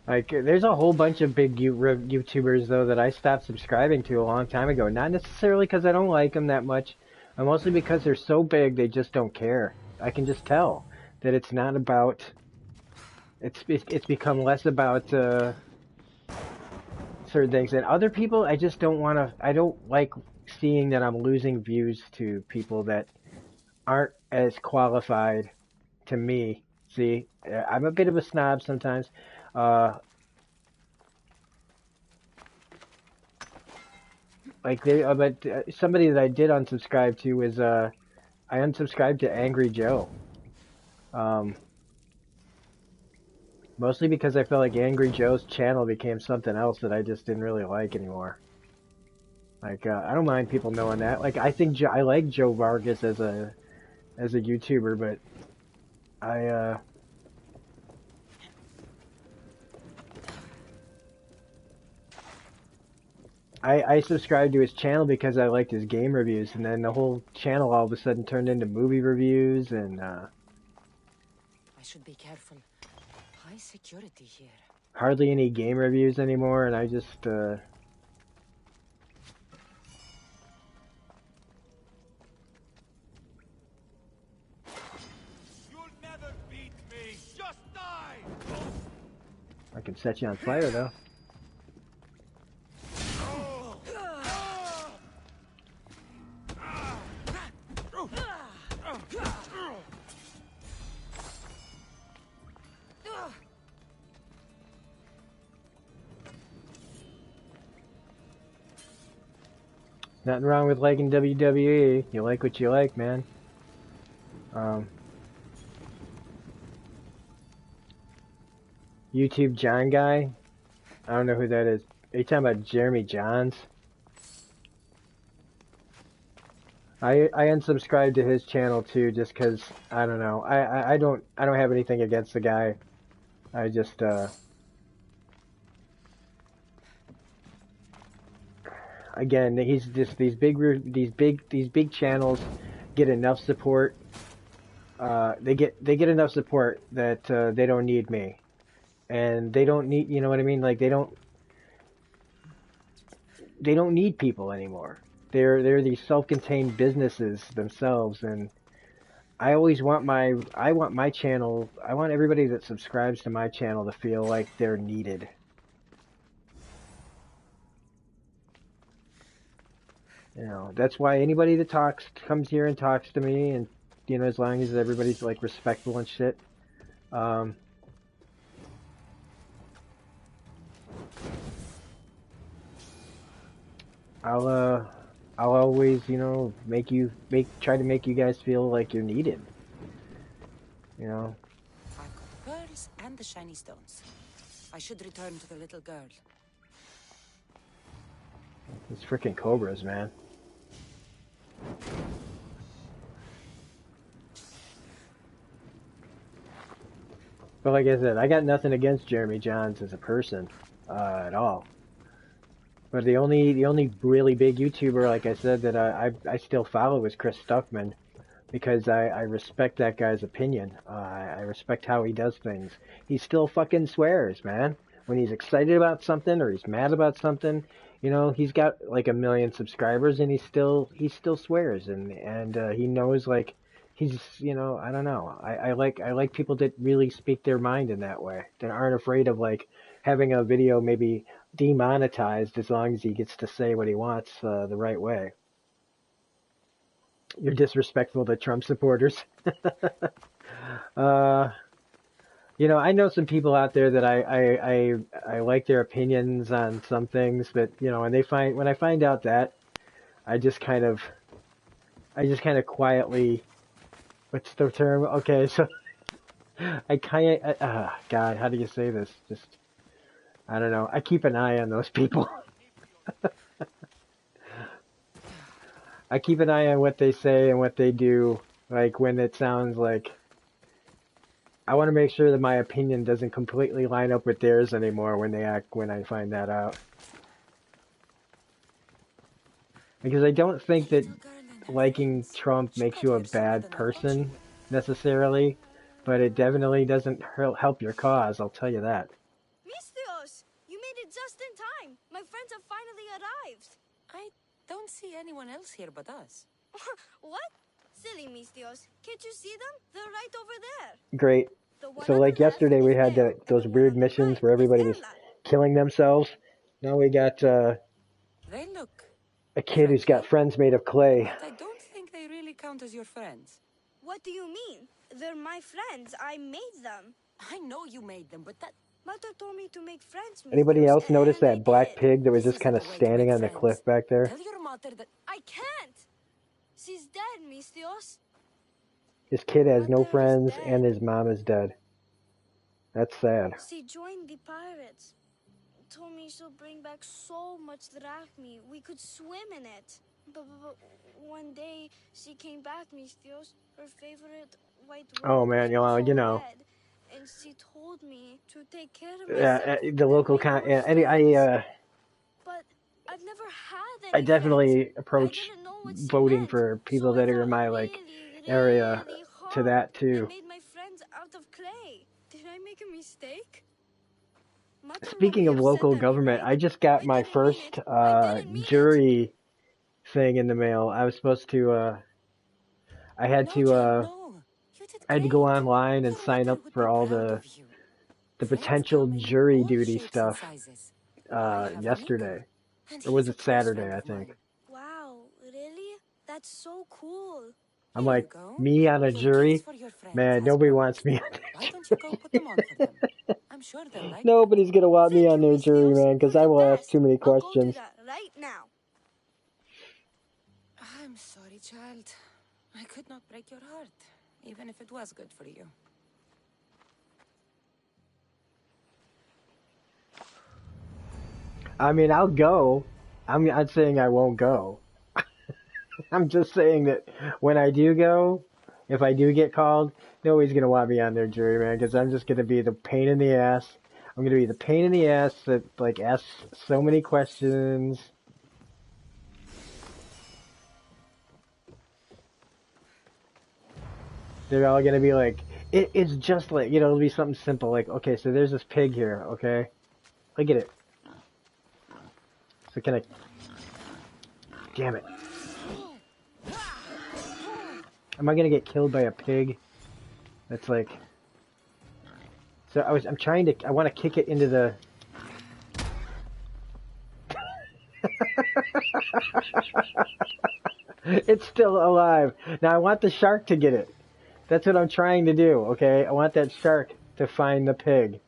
Like, there's a whole bunch of big YouTubers, though, that I stopped subscribing to a long time ago. Not necessarily because I don't like them that much, but mostly because they're so big, they just don't care. I can just tell that it's not about... It's become less about certain things, and other people, I just don't want to. I don't like seeing that I'm losing views to people that aren't as qualified to me. See, I'm a bit of a snob sometimes. Uh, but somebody that I did unsubscribe to was I unsubscribed to Angry Joe. Um, Mostly because I felt like Angry Joe's channel became something else that I just didn't really like anymore. Like I don't mind people knowing that. Like I think I like Joe Vargas as a YouTuber, but I I subscribed to his channel because I liked his game reviews, and then the whole channel all of a sudden turned into movie reviews, and I should be careful. High security here. hardly any game reviews anymore, and I just You'll never beat me. Just die. I can set you on fire though. Nothing wrong with liking WWE. You like what you like, man. YouTube John guy. I don't know who that is. Are you talking about Jeremy Johns? I unsubscribed to his channel too, just because I don't know. I don't have anything against the guy. I just again, he's just these big channels get enough support. They get enough support that they don't need me, and they don't need, you know what I mean? Like they don't need people anymore. They're these self-contained businesses themselves, and I always want my channel. I want everybody that subscribes to my channel to feel like they're needed. You know, that's why anybody that comes here and talks to me, and you know, as long as everybody's like respectful and shit. I'll always, you know, try to make you guys feel like you're needed. You know. I've got the pearls and the shiny stones. I should return to the little girl. These freaking cobras, man. But like I said, I got nothing against Jeremy Johns as a person at all. But the only really big YouTuber, like I said, that I still follow is Chris Stuckman, because I respect that guy's opinion. I respect how he does things. He still fucking swears, man. When he's excited about something or he's mad about something, you know, he's got like 1 million subscribers and he still swears, and he knows, like, he's, you know, I don't know. I like people that really speak their mind in that way, that aren't afraid of like having a video maybe demonetized as long as he gets to say what he wants the right way. You're disrespectful to Trump supporters. You know, I know some people out there that I like their opinions on some things, but you know, when I find out that, I just kind of quietly, what's the term? Okay, so I kind of, God, how do you say this? Just, I don't know. I keep an eye on those people. I keep an eye on what they say and what they do. Like when it sounds like, I want to make sure that my opinion doesn't completely line up with theirs anymore when I find that out. Because I don't think that liking Trump makes you a bad person necessarily, but it definitely doesn't help your cause, I'll tell you that. Mistios, you made it just in time. My friends have finally arrived. I don't see anyone else here but us. What? Silly Mistios. Can't you see them? They're right over there. Great. The one So on like the left yesterday we is had them, those and the one weird on the missions right where is everybody was Ella. killing themselves. Now we got They look a kid who's got friendly, friends made of clay. but I don't think they really count as your friends. What do you mean? They're my friends. I made them. I know you made them, but that Mother told me to make friends, Anybody mistress, else notice and I that black did. pig that was this just kind of isn't the way to standing make on the friends. cliff back there? Tell your mother that I can't. She's dead, mistress. His kid has no Mother is friends dead. and his mom is dead. That's sad. She joined the pirates. Told me she'll bring back so much drachmi. We could swim in it. But one day she came back, mistress. Her favorite white Oh robe man, was you know, also you know, red. And she told me to take care of yeah, myself. the local and make more I But I've never had I any definitely friends. I approach didn't know what she voting meant. for people So I that are in fought my really, area really hard to that and too. made my friends out of clay. Did I make a mistake? Mother won't Speaking be of upset local at me, government, right? I just got I my didn't mean first it. I didn't mean it. jury thing in the mail. I was supposed to I had no, to child, no. You did I had to go great. online and Your sign mother up would for be all proud the of you. Friends potential come in jury all duty shapes and stuff sizes. I have an equal, yesterday. and Or was he's a it close Saturday, friend I of think. mine. Wow, really? That's so cool. I'm Here you like, go. me on a Your gifts jury? for your friends, Man, nobody husband. wants me on Why their don't you go put them on for them? I'm sure they'll like that. Nobody's gonna want me Thank on you, their Miss jury, Dios. man, because You're I the will ask best. too many I'll go do questions. that right now. I'm sorry, child. I could not break your heart, even if it was good for you. I mean, I'll go. I'm not saying I won't go. I'm just saying that when I do go, if I do get called, nobody's gonna want me on their jury, man, because I'm just gonna be the pain in the ass. I'm gonna be the pain in the ass that like asks so many questions. They're all gonna be like, it's just like, it'll be something simple, like, okay, so there's this pig here, okay? Look at it. So can I... Damn it. Am I gonna get killed by a pig? That's like... So I'm trying to, I want to kick it into the... It's still alive. Now I want the shark to get it. That's what I'm trying to do, okay? I want that shark to find the pig.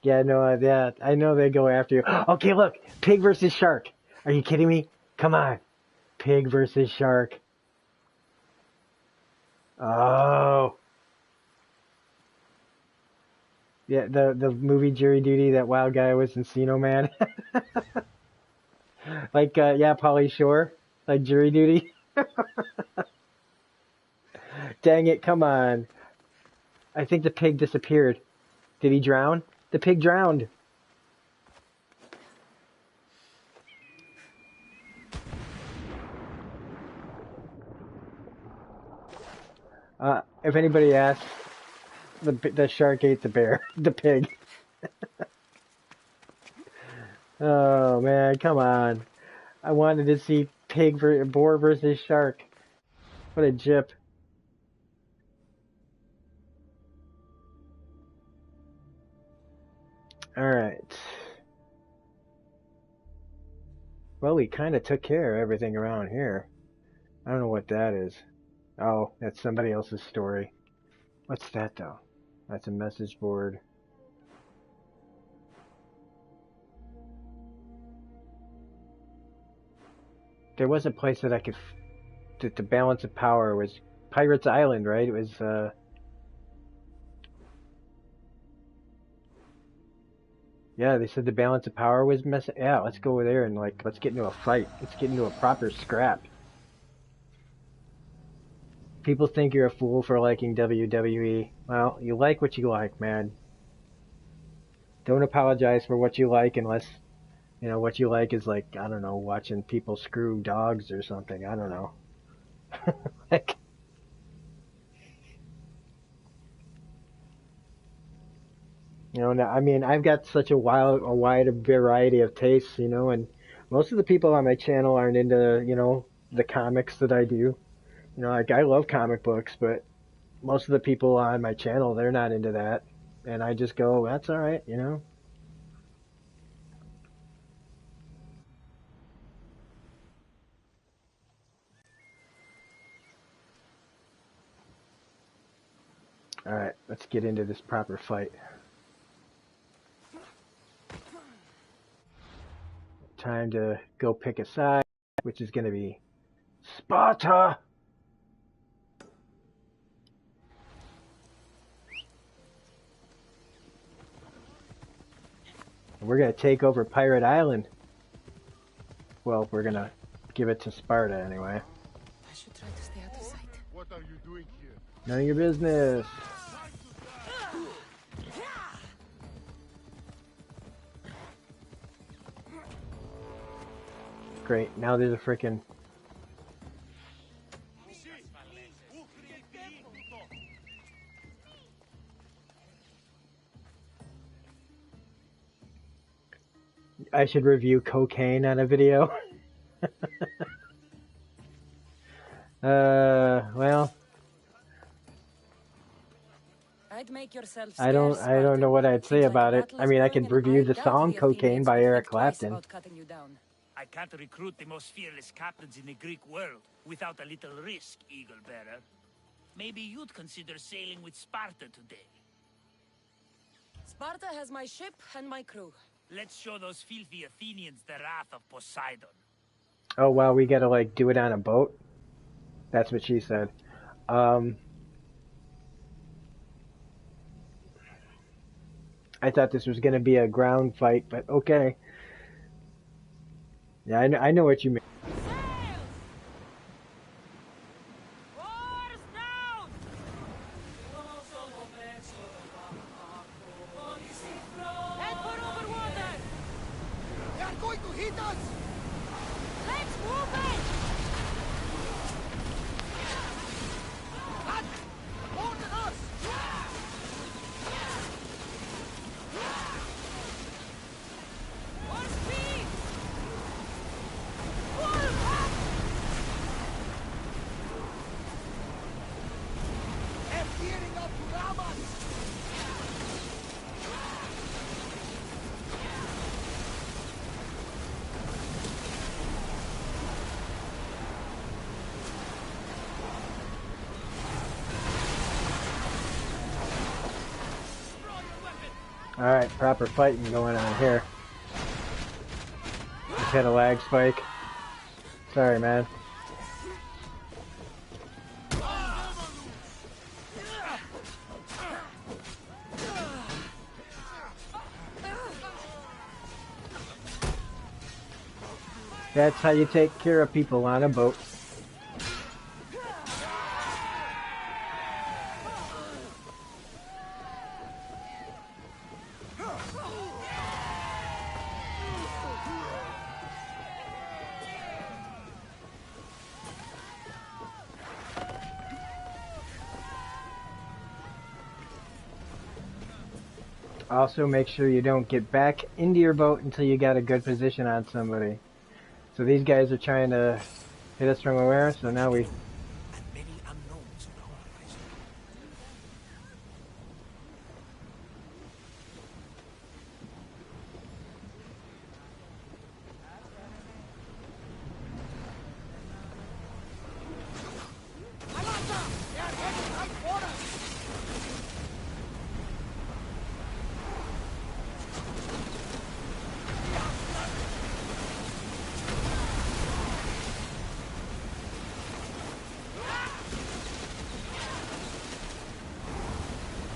Yeah, no, yeah, I know they go after you. Okay, look, pig versus shark. Are you kidding me? Come on. Pig versus shark. Oh. Yeah, the movie Jury Duty, that wild guy was Encino Man. Like, yeah, Pauly Shore. Like Jury Duty. Dang it, come on. I think the pig disappeared. Did he drown? The pig drowned. If anybody asks, the shark ate the bear, the pig. Oh man, come on! I wanted to see boar versus shark. What a jip! All right. Well, we kind of took care of everything around here. I don't know what that is. Oh, that's somebody else's story. What's that though? That's a message board. There was a place that I could, that the balance of power was Pirates Island, right? It was, yeah, they said the balance of power was messing. Yeah, let's go over there and like, let's get into a fight. Let's get into a proper scrap. People think you're a fool for liking WWE. Well, you like what you like, man. Don't apologize for what you like unless, you know, what you like is like, I don't know, watching people screw dogs or something. I don't know. Like, you know, I mean, I've got such a wide variety of tastes, you know, and most of the people on my channel aren't into, you know, the comics that I do. You know, like I love comic books, but most of the people on my channel, they're not into that. And I just go, that's all right, you know. All right, let's get into this proper fight. Time to go pick a side, which is going to be Sparta. We're going to take over Pirate Island. Well, we're going to give it to Sparta anyway. I should try to stay out of sight. What are you doing here? None of your business. Great, now there's a freaking... I should review cocaine on a video. Well... I'd make yourself I don't know what I'd say about it. I mean, I could review the song Cocaine by Eric Clapton. I can't recruit the most fearless captains in the Greek world without a little risk, Eagle Bearer. Maybe you'd consider sailing with Sparta today. Sparta has my ship and my crew. Let's show those filthy Athenians the wrath of Poseidon. Oh, wow, we gotta, like, do it on a boat? That's what she said. I thought this was gonna be a ground fight, but okay. Yeah, I know what you mean. They are going to hit us! Let's move it! Cut! More than us! More speed! They're gearing up to ram us! Alright, proper fighting going on here. Just hit a lag spike. Sorry, man. That's how you take care of people on a boat. Also, make sure you don't get back into your boat until you got a good position on somebody. So these guys are trying to hit us from where? So now we... And many unknowns on our horizon. Alata! They are heading right for us!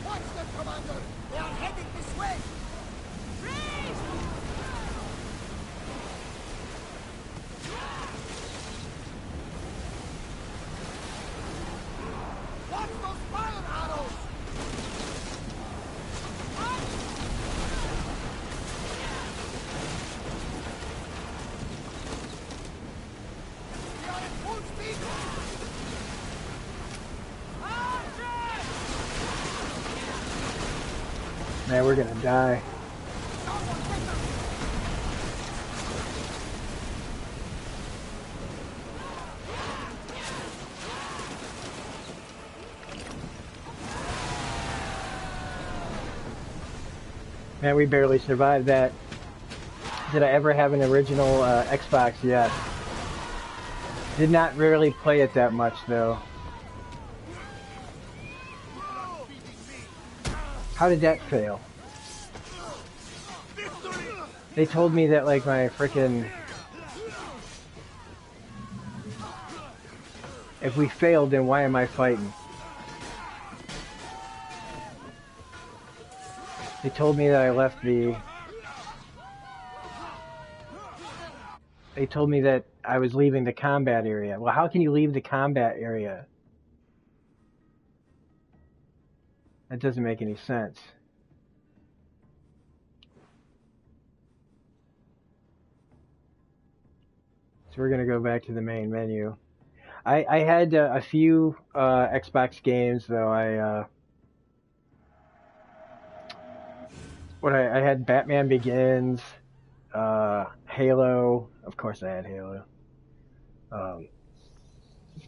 Watch them, Commander! They are heading this way! Watch those fire arrows! We are at full speed! Man, we're gonna die. Someone get them! Man, we barely survived that. Did I ever have an original Xbox? Yes. Did not really play it that much though. How did that fail? They told me that like my frickin' if we failed, then why am I fighting? They told me that I left the... They told me that I was leaving the combat area. Well, how can you leave the combat area? That doesn't make any sense. So we're going to go back to the main menu. I had a few Xbox games, though. I had Batman Begins, Halo. Of course I had Halo.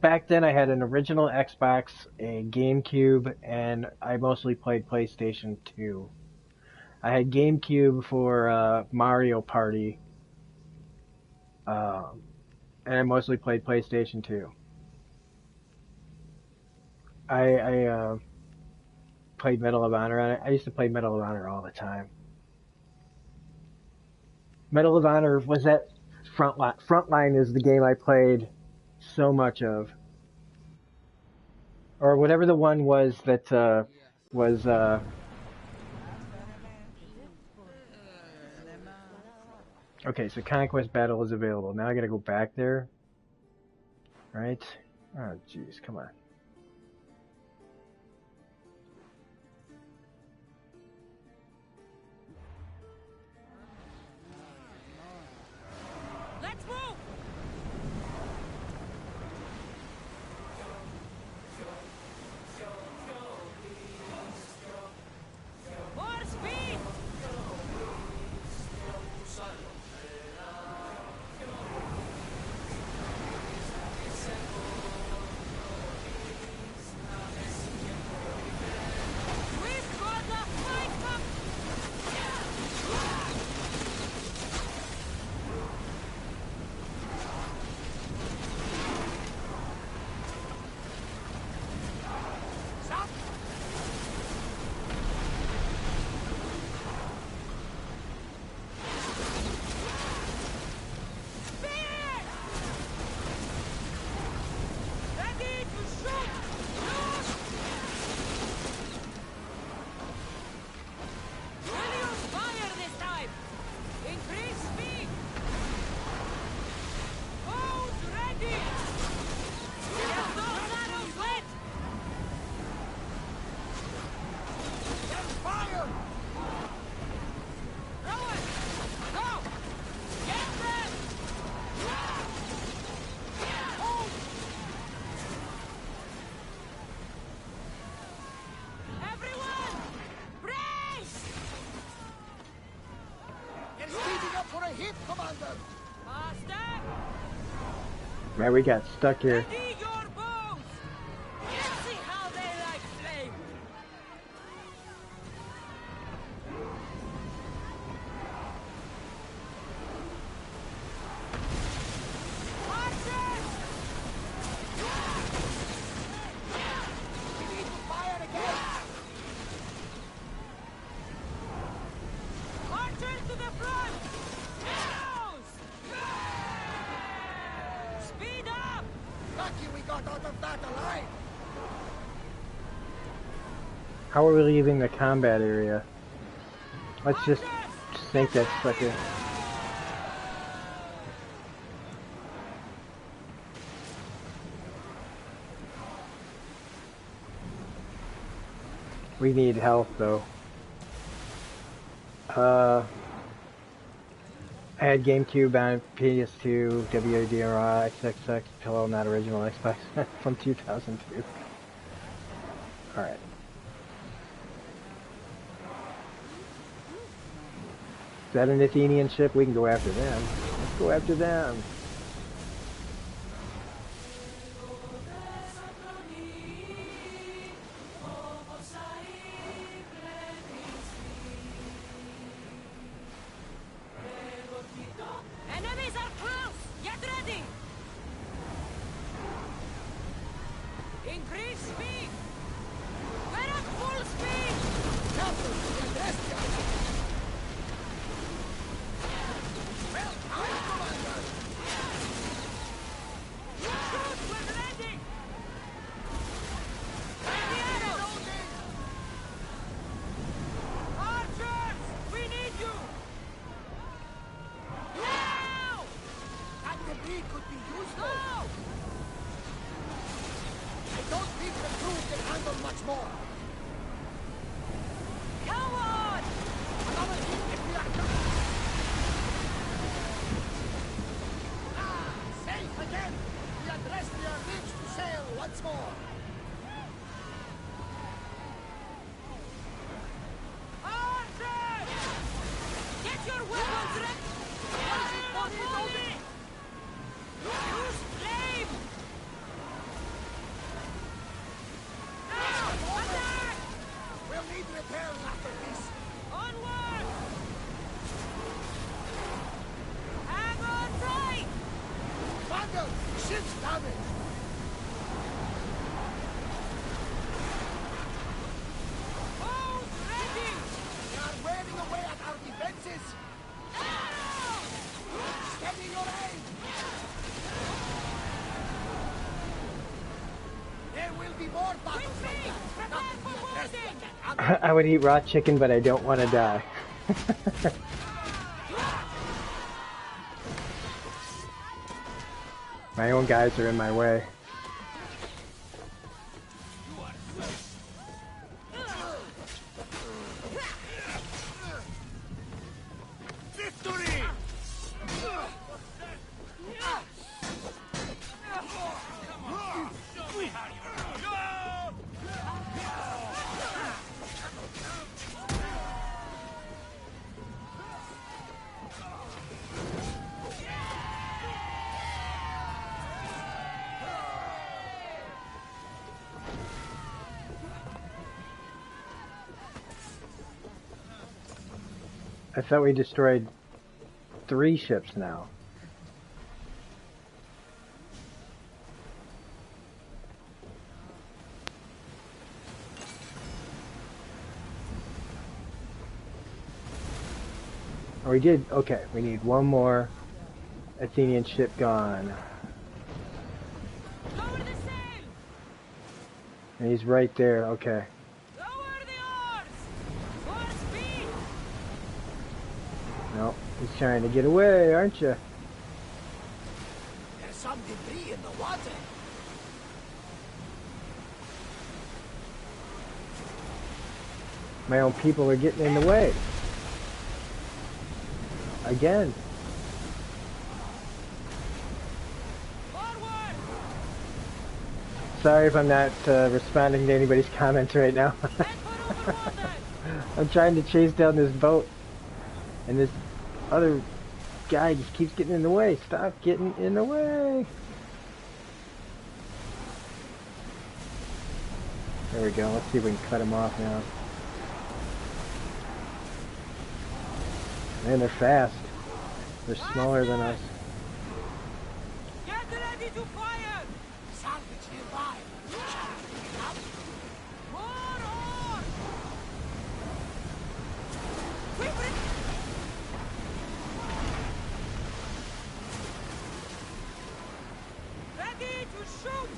Back then I had an original Xbox, a GameCube, and I mostly played PlayStation 2. I had GameCube for Mario Party, and I mostly played PlayStation 2. I played Medal of Honor on it. I used to play Medal of Honor all the time. Medal of Honor was that Frontline. Frontline is the game I played so much of. Or whatever the one was that was... Okay, so Conquest Battle is available. Now I gotta go back there. Right? Oh, jeez, come on. Let's move! More speed! We've got the fight up! Stop! Speed! Ready to shoot! Shoot! Will you fire this time? Increase speed! Bows ready! Get those arrows lit! Then fire! Throw it! Go! Get them! Hold! Everyone! Brace! They're speeding up for a hit, Commander! Faster! Man, we got stuck here. Ready your bows! Let's see how they like flame! Archers! We need to fire again! Archers to the front! Arrows! Speed up! Lucky we got out of that alive! How are we leaving the combat area? Let's just sink that sucker. We need health though. I had GameCube on PS2, WDRI, XXX, pillow, not original Xbox from 2002. Alright. Is that an Athenian ship? We can go after them. Let's go after them. repairs after this. Onward! Hang on tight! Commander, ship's damaged. Boats ready! They are wearing away at our defenses. Steady your aim. There will be more battles like that. Nothing we are best at. I would eat raw chicken, but I don't want to die. My own guys are in my way. Victory! Show me how you go! I thought we destroyed 3 ships now. Oh, we did? Okay, we need one more Athenian ship gone. Lower the sail! And he's right there, okay. Lower the oars! For speed! No, he's trying to get away, aren't you? There's some debris in the water. My own people are getting in the way. Again. Forward! Sorry if I'm not responding to anybody's comments right now. Head for over water! I'm trying to chase down this boat. And this other guy just keeps getting in the way. Stop getting in the way. There we go. Let's see if we can cut him off now. Man, they're fast. They're smaller than us. Get ready to fire! Salvage nearby. Shall we pick it up? More oars! Quick, quick! Ready to shoot!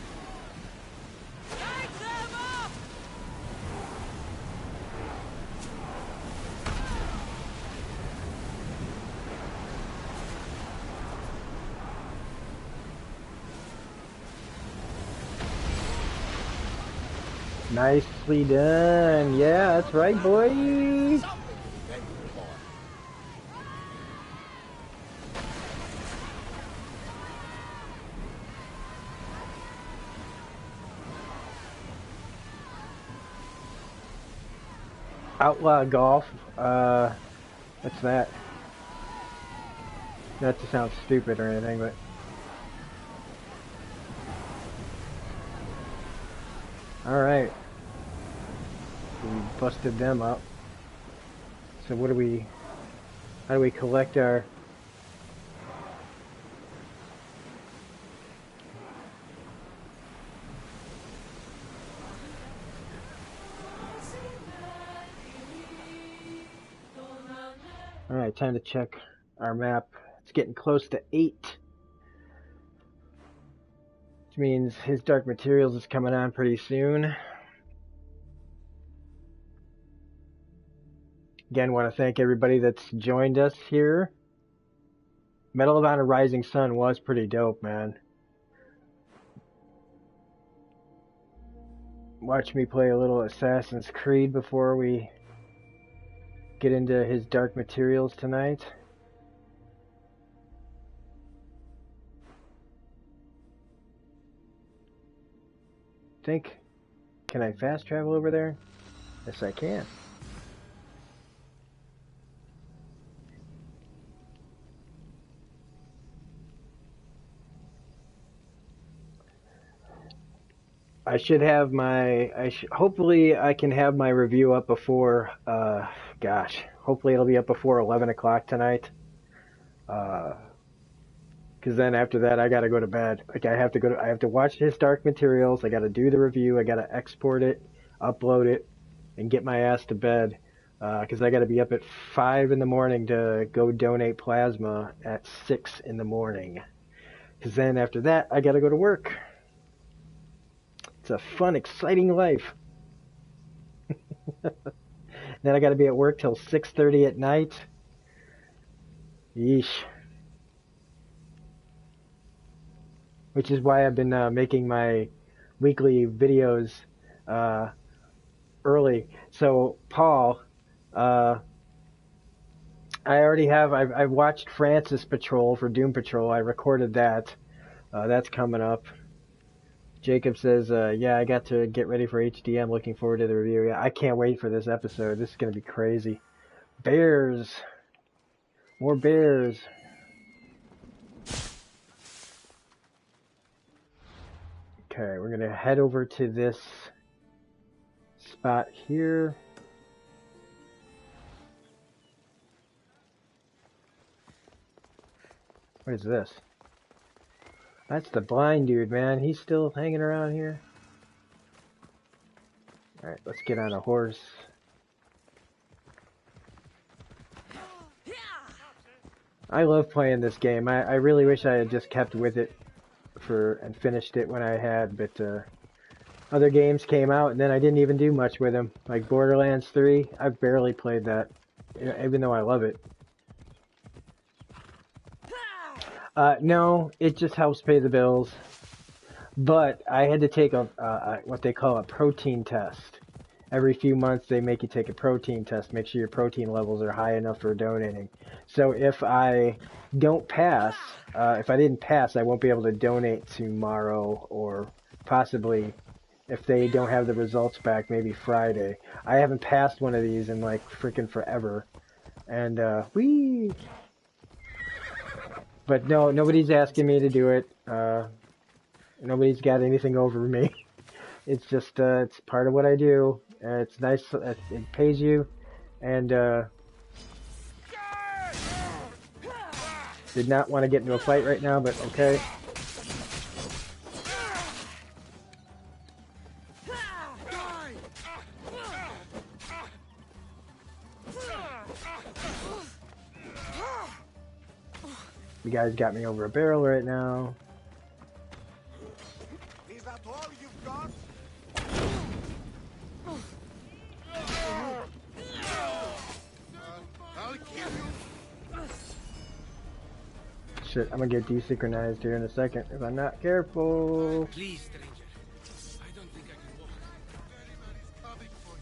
Light them up! Nicely done. Yeah, that's right, boy. Something to be thankful for. Outlaw golf. What's that? Not to sound stupid or anything, but alright. We busted them up. So what do we, how do we collect our, alright, time to check our map. It's getting close to 8. Which means his Dark Materials is coming on pretty soon. Again, want to thank everybody that's joined us here. Medal of Honor Rising Sun was pretty dope, man. Watch me play a little Assassin's Creed before we get into his Dark Materials tonight. Can I fast travel over there? Yes, I can. I should have my. Hopefully I can have my review up before. Gosh, hopefully it'll be up before 11 o'clock tonight. Because then after that I gotta go to bed. Like I have to go. I have to watch Historic Materials. I gotta do the review. I gotta export it, upload it, and get my ass to bed. Because I gotta be up at 5 in the morning to go donate plasma at 6 in the morning. Because then after that I gotta go to work. It's a fun, exciting life. Then I got to be at work till 6:30 at night. Yeesh. Which is why I've been making my weekly videos early. So, Paul, I already have. I've watched Francis Patrol for Doom Patrol. I recorded that. That's coming up. Jacob says, yeah, I got to get ready for HD. I'm looking forward to the review. Yeah, I can't wait for this episode. This is going to be crazy. Bears. More bears. Okay, we're going to head over to this spot here. What is this? That's the blind dude, man. He's still hanging around here. Alright, let's get on a horse. I love playing this game. I really wish I had just kept with it and finished it when I had, but other games came out and then I didn't even do much with them. Like Borderlands 3, I've barely played that, even though I love it. No, it just helps pay the bills. But I had to take what they call a protein test. Every few months they make you take a protein test, make sure your protein levels are high enough for donating. So if I don't pass, if I didn't pass, I won't be able to donate tomorrow, or possibly, if they don't have the results back, maybe Friday. I haven't passed one of these in like freaking forever. And, whee! But no, nobody's asking me to do it. Nobody's got anything over me. It's just, it's part of what I do. It's nice, it pays you, and, did not want to get into a fight right now, but okay. You guys got me over a barrel right now. Is that all you've got? I'll kill you. Shit, I'm gonna get desynchronized here in a second if I'm not careful. Please, stranger. I don't think I can walk. Everybody's coming for you.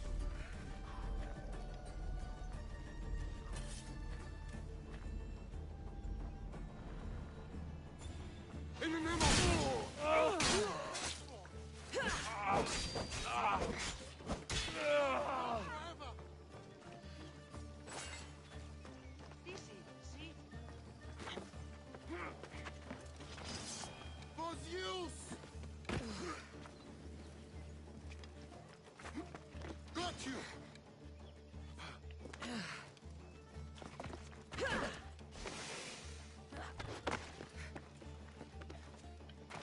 In the name of... Got you.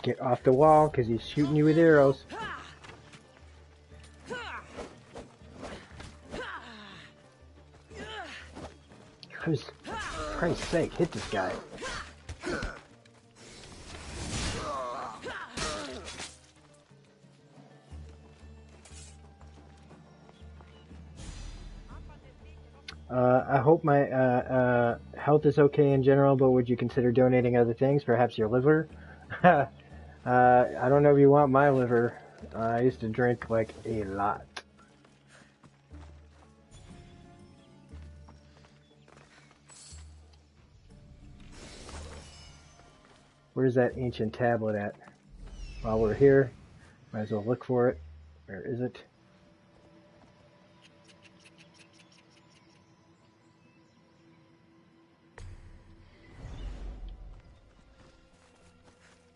Get off the wall, because he's shooting you with arrows. For Christ's sake, hit this guy. I hope my health is okay in general, but would you consider donating other things? Perhaps your liver? I don't know if you want my liver. I used to drink like a lot. Where's that ancient tablet at? While we're here, might as well look for it. Where is it?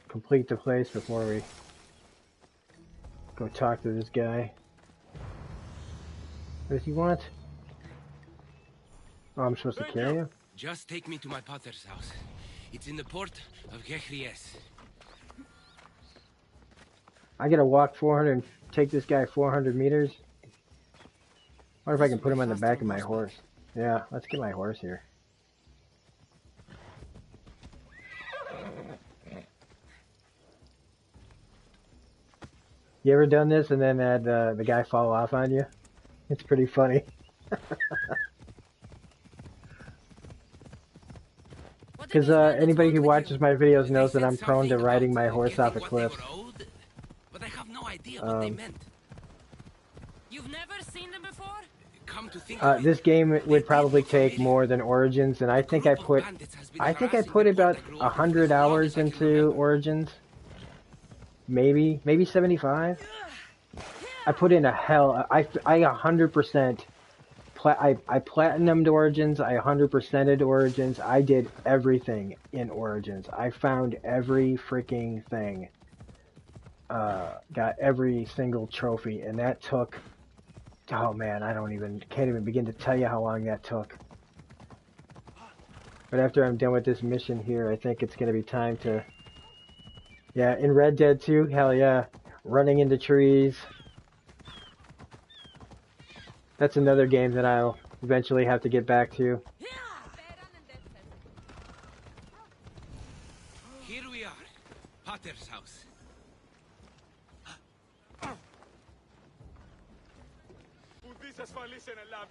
Complete the place before we Go talk to this guy. What does he want? Oh, I'm supposed to carry him? Just take me to my potter's house. It's in the port of Gechries. I gotta walk 400 and take this guy 400 meters? What if I can put him on the back of my horse? Yeah, let's get my horse here. You ever done this and then had the guy fall off on you? It's pretty funny. Because anybody who watches my videos knows that I'm prone to riding my horse off a cliff. But I have no idea what they meant. You've never seen them before? Come to think of This game would probably take more than Origins, and I think I put about 100 hours into Origins. Maybe 75. I put in a hell. I 100%. I platinumed Origins. I 100%ed Origins. I did everything in Origins. I found every freaking thing. Got every single trophy, and that took. Oh man, can't even begin to tell you how long that took. But after I'm done with this mission here, I think it's gonna be time to. Yeah, in Red Dead 2, hell yeah, running into trees. That's another game that I'll eventually have to get back to. Here we are, Potter's house.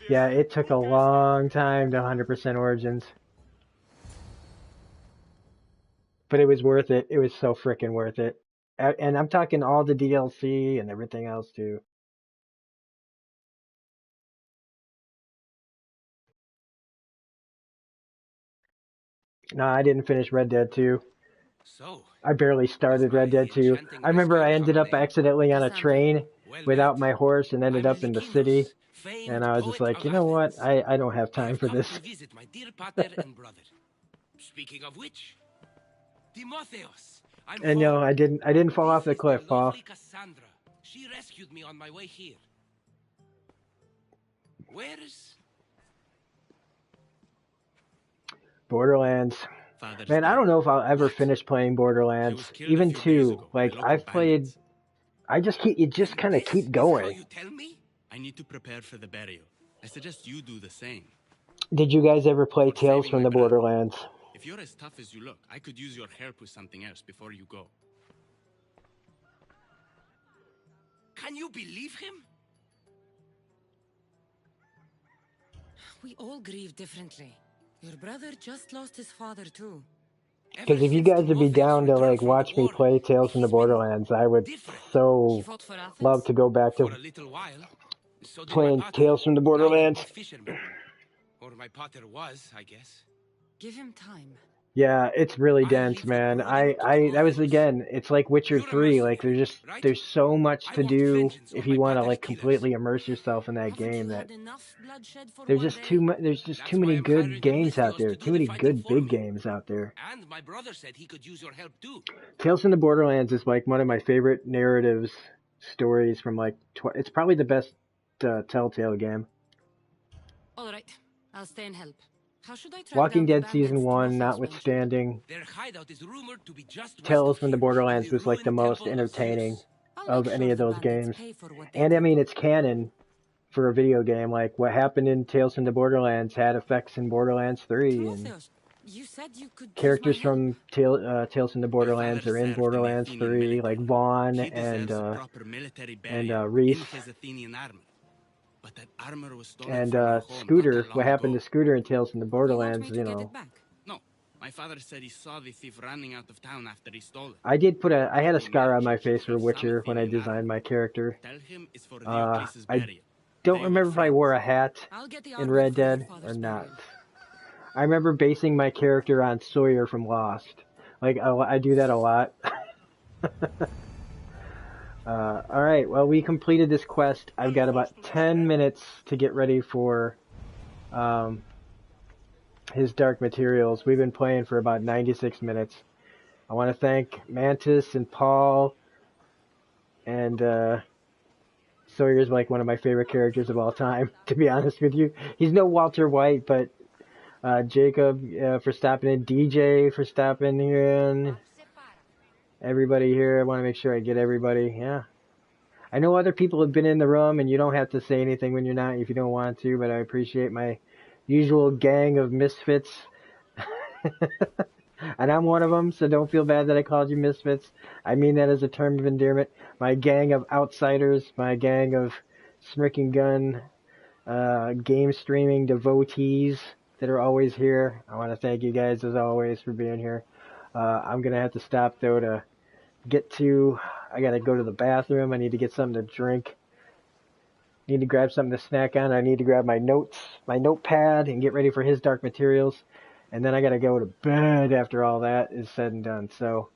Yeah, it took a long time to 100% Origins. But it was worth it. It was so freaking worth it. And I'm talking all the DLC and everything else too. No, I didn't finish Red Dead 2. So, I barely started Red Dead 2. I remember I ended up accidentally on a train without my horse and ended up in the city. And I was just like, you know what? I don't have time for this. to visit my dear Potter and brother. Speaking of which, Timotheus. And no, I didn't fall off the cliff, Paul. Cassandra. She rescued me on my way here. Where's Borderlands. Man, I don't know if I'll ever finish playing Borderlands. Even 2. Like, I've played. You just kind of keep going. you tell me? I need to prepare for the burial. I suggest you do the same. Did you guys ever play Tales from the Borderlands? If you're as tough as you look, I could use your help with something else before you go. Can you believe him? We all grieve differently. Your brother just lost his father too. Because if you guys would be down to like watch me play Tales from the Borderlands, I would so love to go back to For a little while. So did playing my Potter. Tales from the Borderlands. Now he's a fisherman. Or my Potter was, I guess. Give him time. Yeah, it's really dense, man. That was again, it's like Witcher 3. Like there's so much to do if you want to like completely immerse yourself in that game that there's just too many good games out there. Too many good big games out there. And my brother said he could use your help too. Tales from the Borderlands is like one of my favorite narratives stories from like it's probably the best Telltale game. All right, I'll stay and help. How should I track Walking down the Dead Season bandits 1 Timotheus notwithstanding, Their hideout is rumored to be just west Tales of from the here, Borderlands in the was like the ruined most temple of entertaining Zeus. I'll of make any sure of the those bandits games. pay for what they And I did. mean, it's canon for a video game. Like what happened in Tales from the Borderlands had effects in Borderlands 3, and Timotheus, you said you could use characters my help. from Tales from the Borderlands are in Borderlands 3, like Vaughn He deserves a proper military burial Reese. in his Athenian armor. But that armor was stolen and from our home Scooter. not that What long happened ago. to Scooter in Tales from the You want Borderlands? me You to get know, it back? No, my father said he saw the thief running out of town after he stole it. I had a scar on my face for Witcher when I designed my character. Tell him it's for Uh, Diocles' I burial. Don't They were remember if I friends. wore a hat I'll get the in armor Red for your Dead or father's not. burial. I remember basing my character on Sawyer from Lost. Like, I do that a lot. Alright, well, we completed this quest. I've got about 10 minutes to get ready for his Dark Materials. We've been playing for about 96 minutes. I want to thank Mantis and Paul and Sawyer's like one of my favorite characters of all time, to be honest with you. He's no Walter White, but Jacob for stopping in, DJ for stopping in, everybody here. I want to make sure I get everybody. Yeah. I know other people have been in the room, and you don't have to say anything when you're not, if you don't want to, but I appreciate my usual gang of misfits. And I'm one of them, so don't feel bad that I called you misfits. I mean that as a term of endearment. My gang of outsiders, my gang of Smirking Gun game streaming devotees that are always here. I want to thank you guys as always for being here. I'm going to have to stop though to get to, I got to go to the bathroom. I need to get something to drink. Need to grab something to snack on. I need to grab my notes, my notepad, and get ready for his Dark Materials. And then I got to go to bed after all that is said and done. So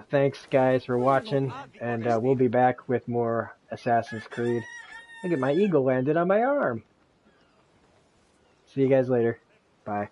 thanks guys for watching, and we'll be back with more Assassin's Creed. Look at my eagle landed on my arm. See you guys later. Bye.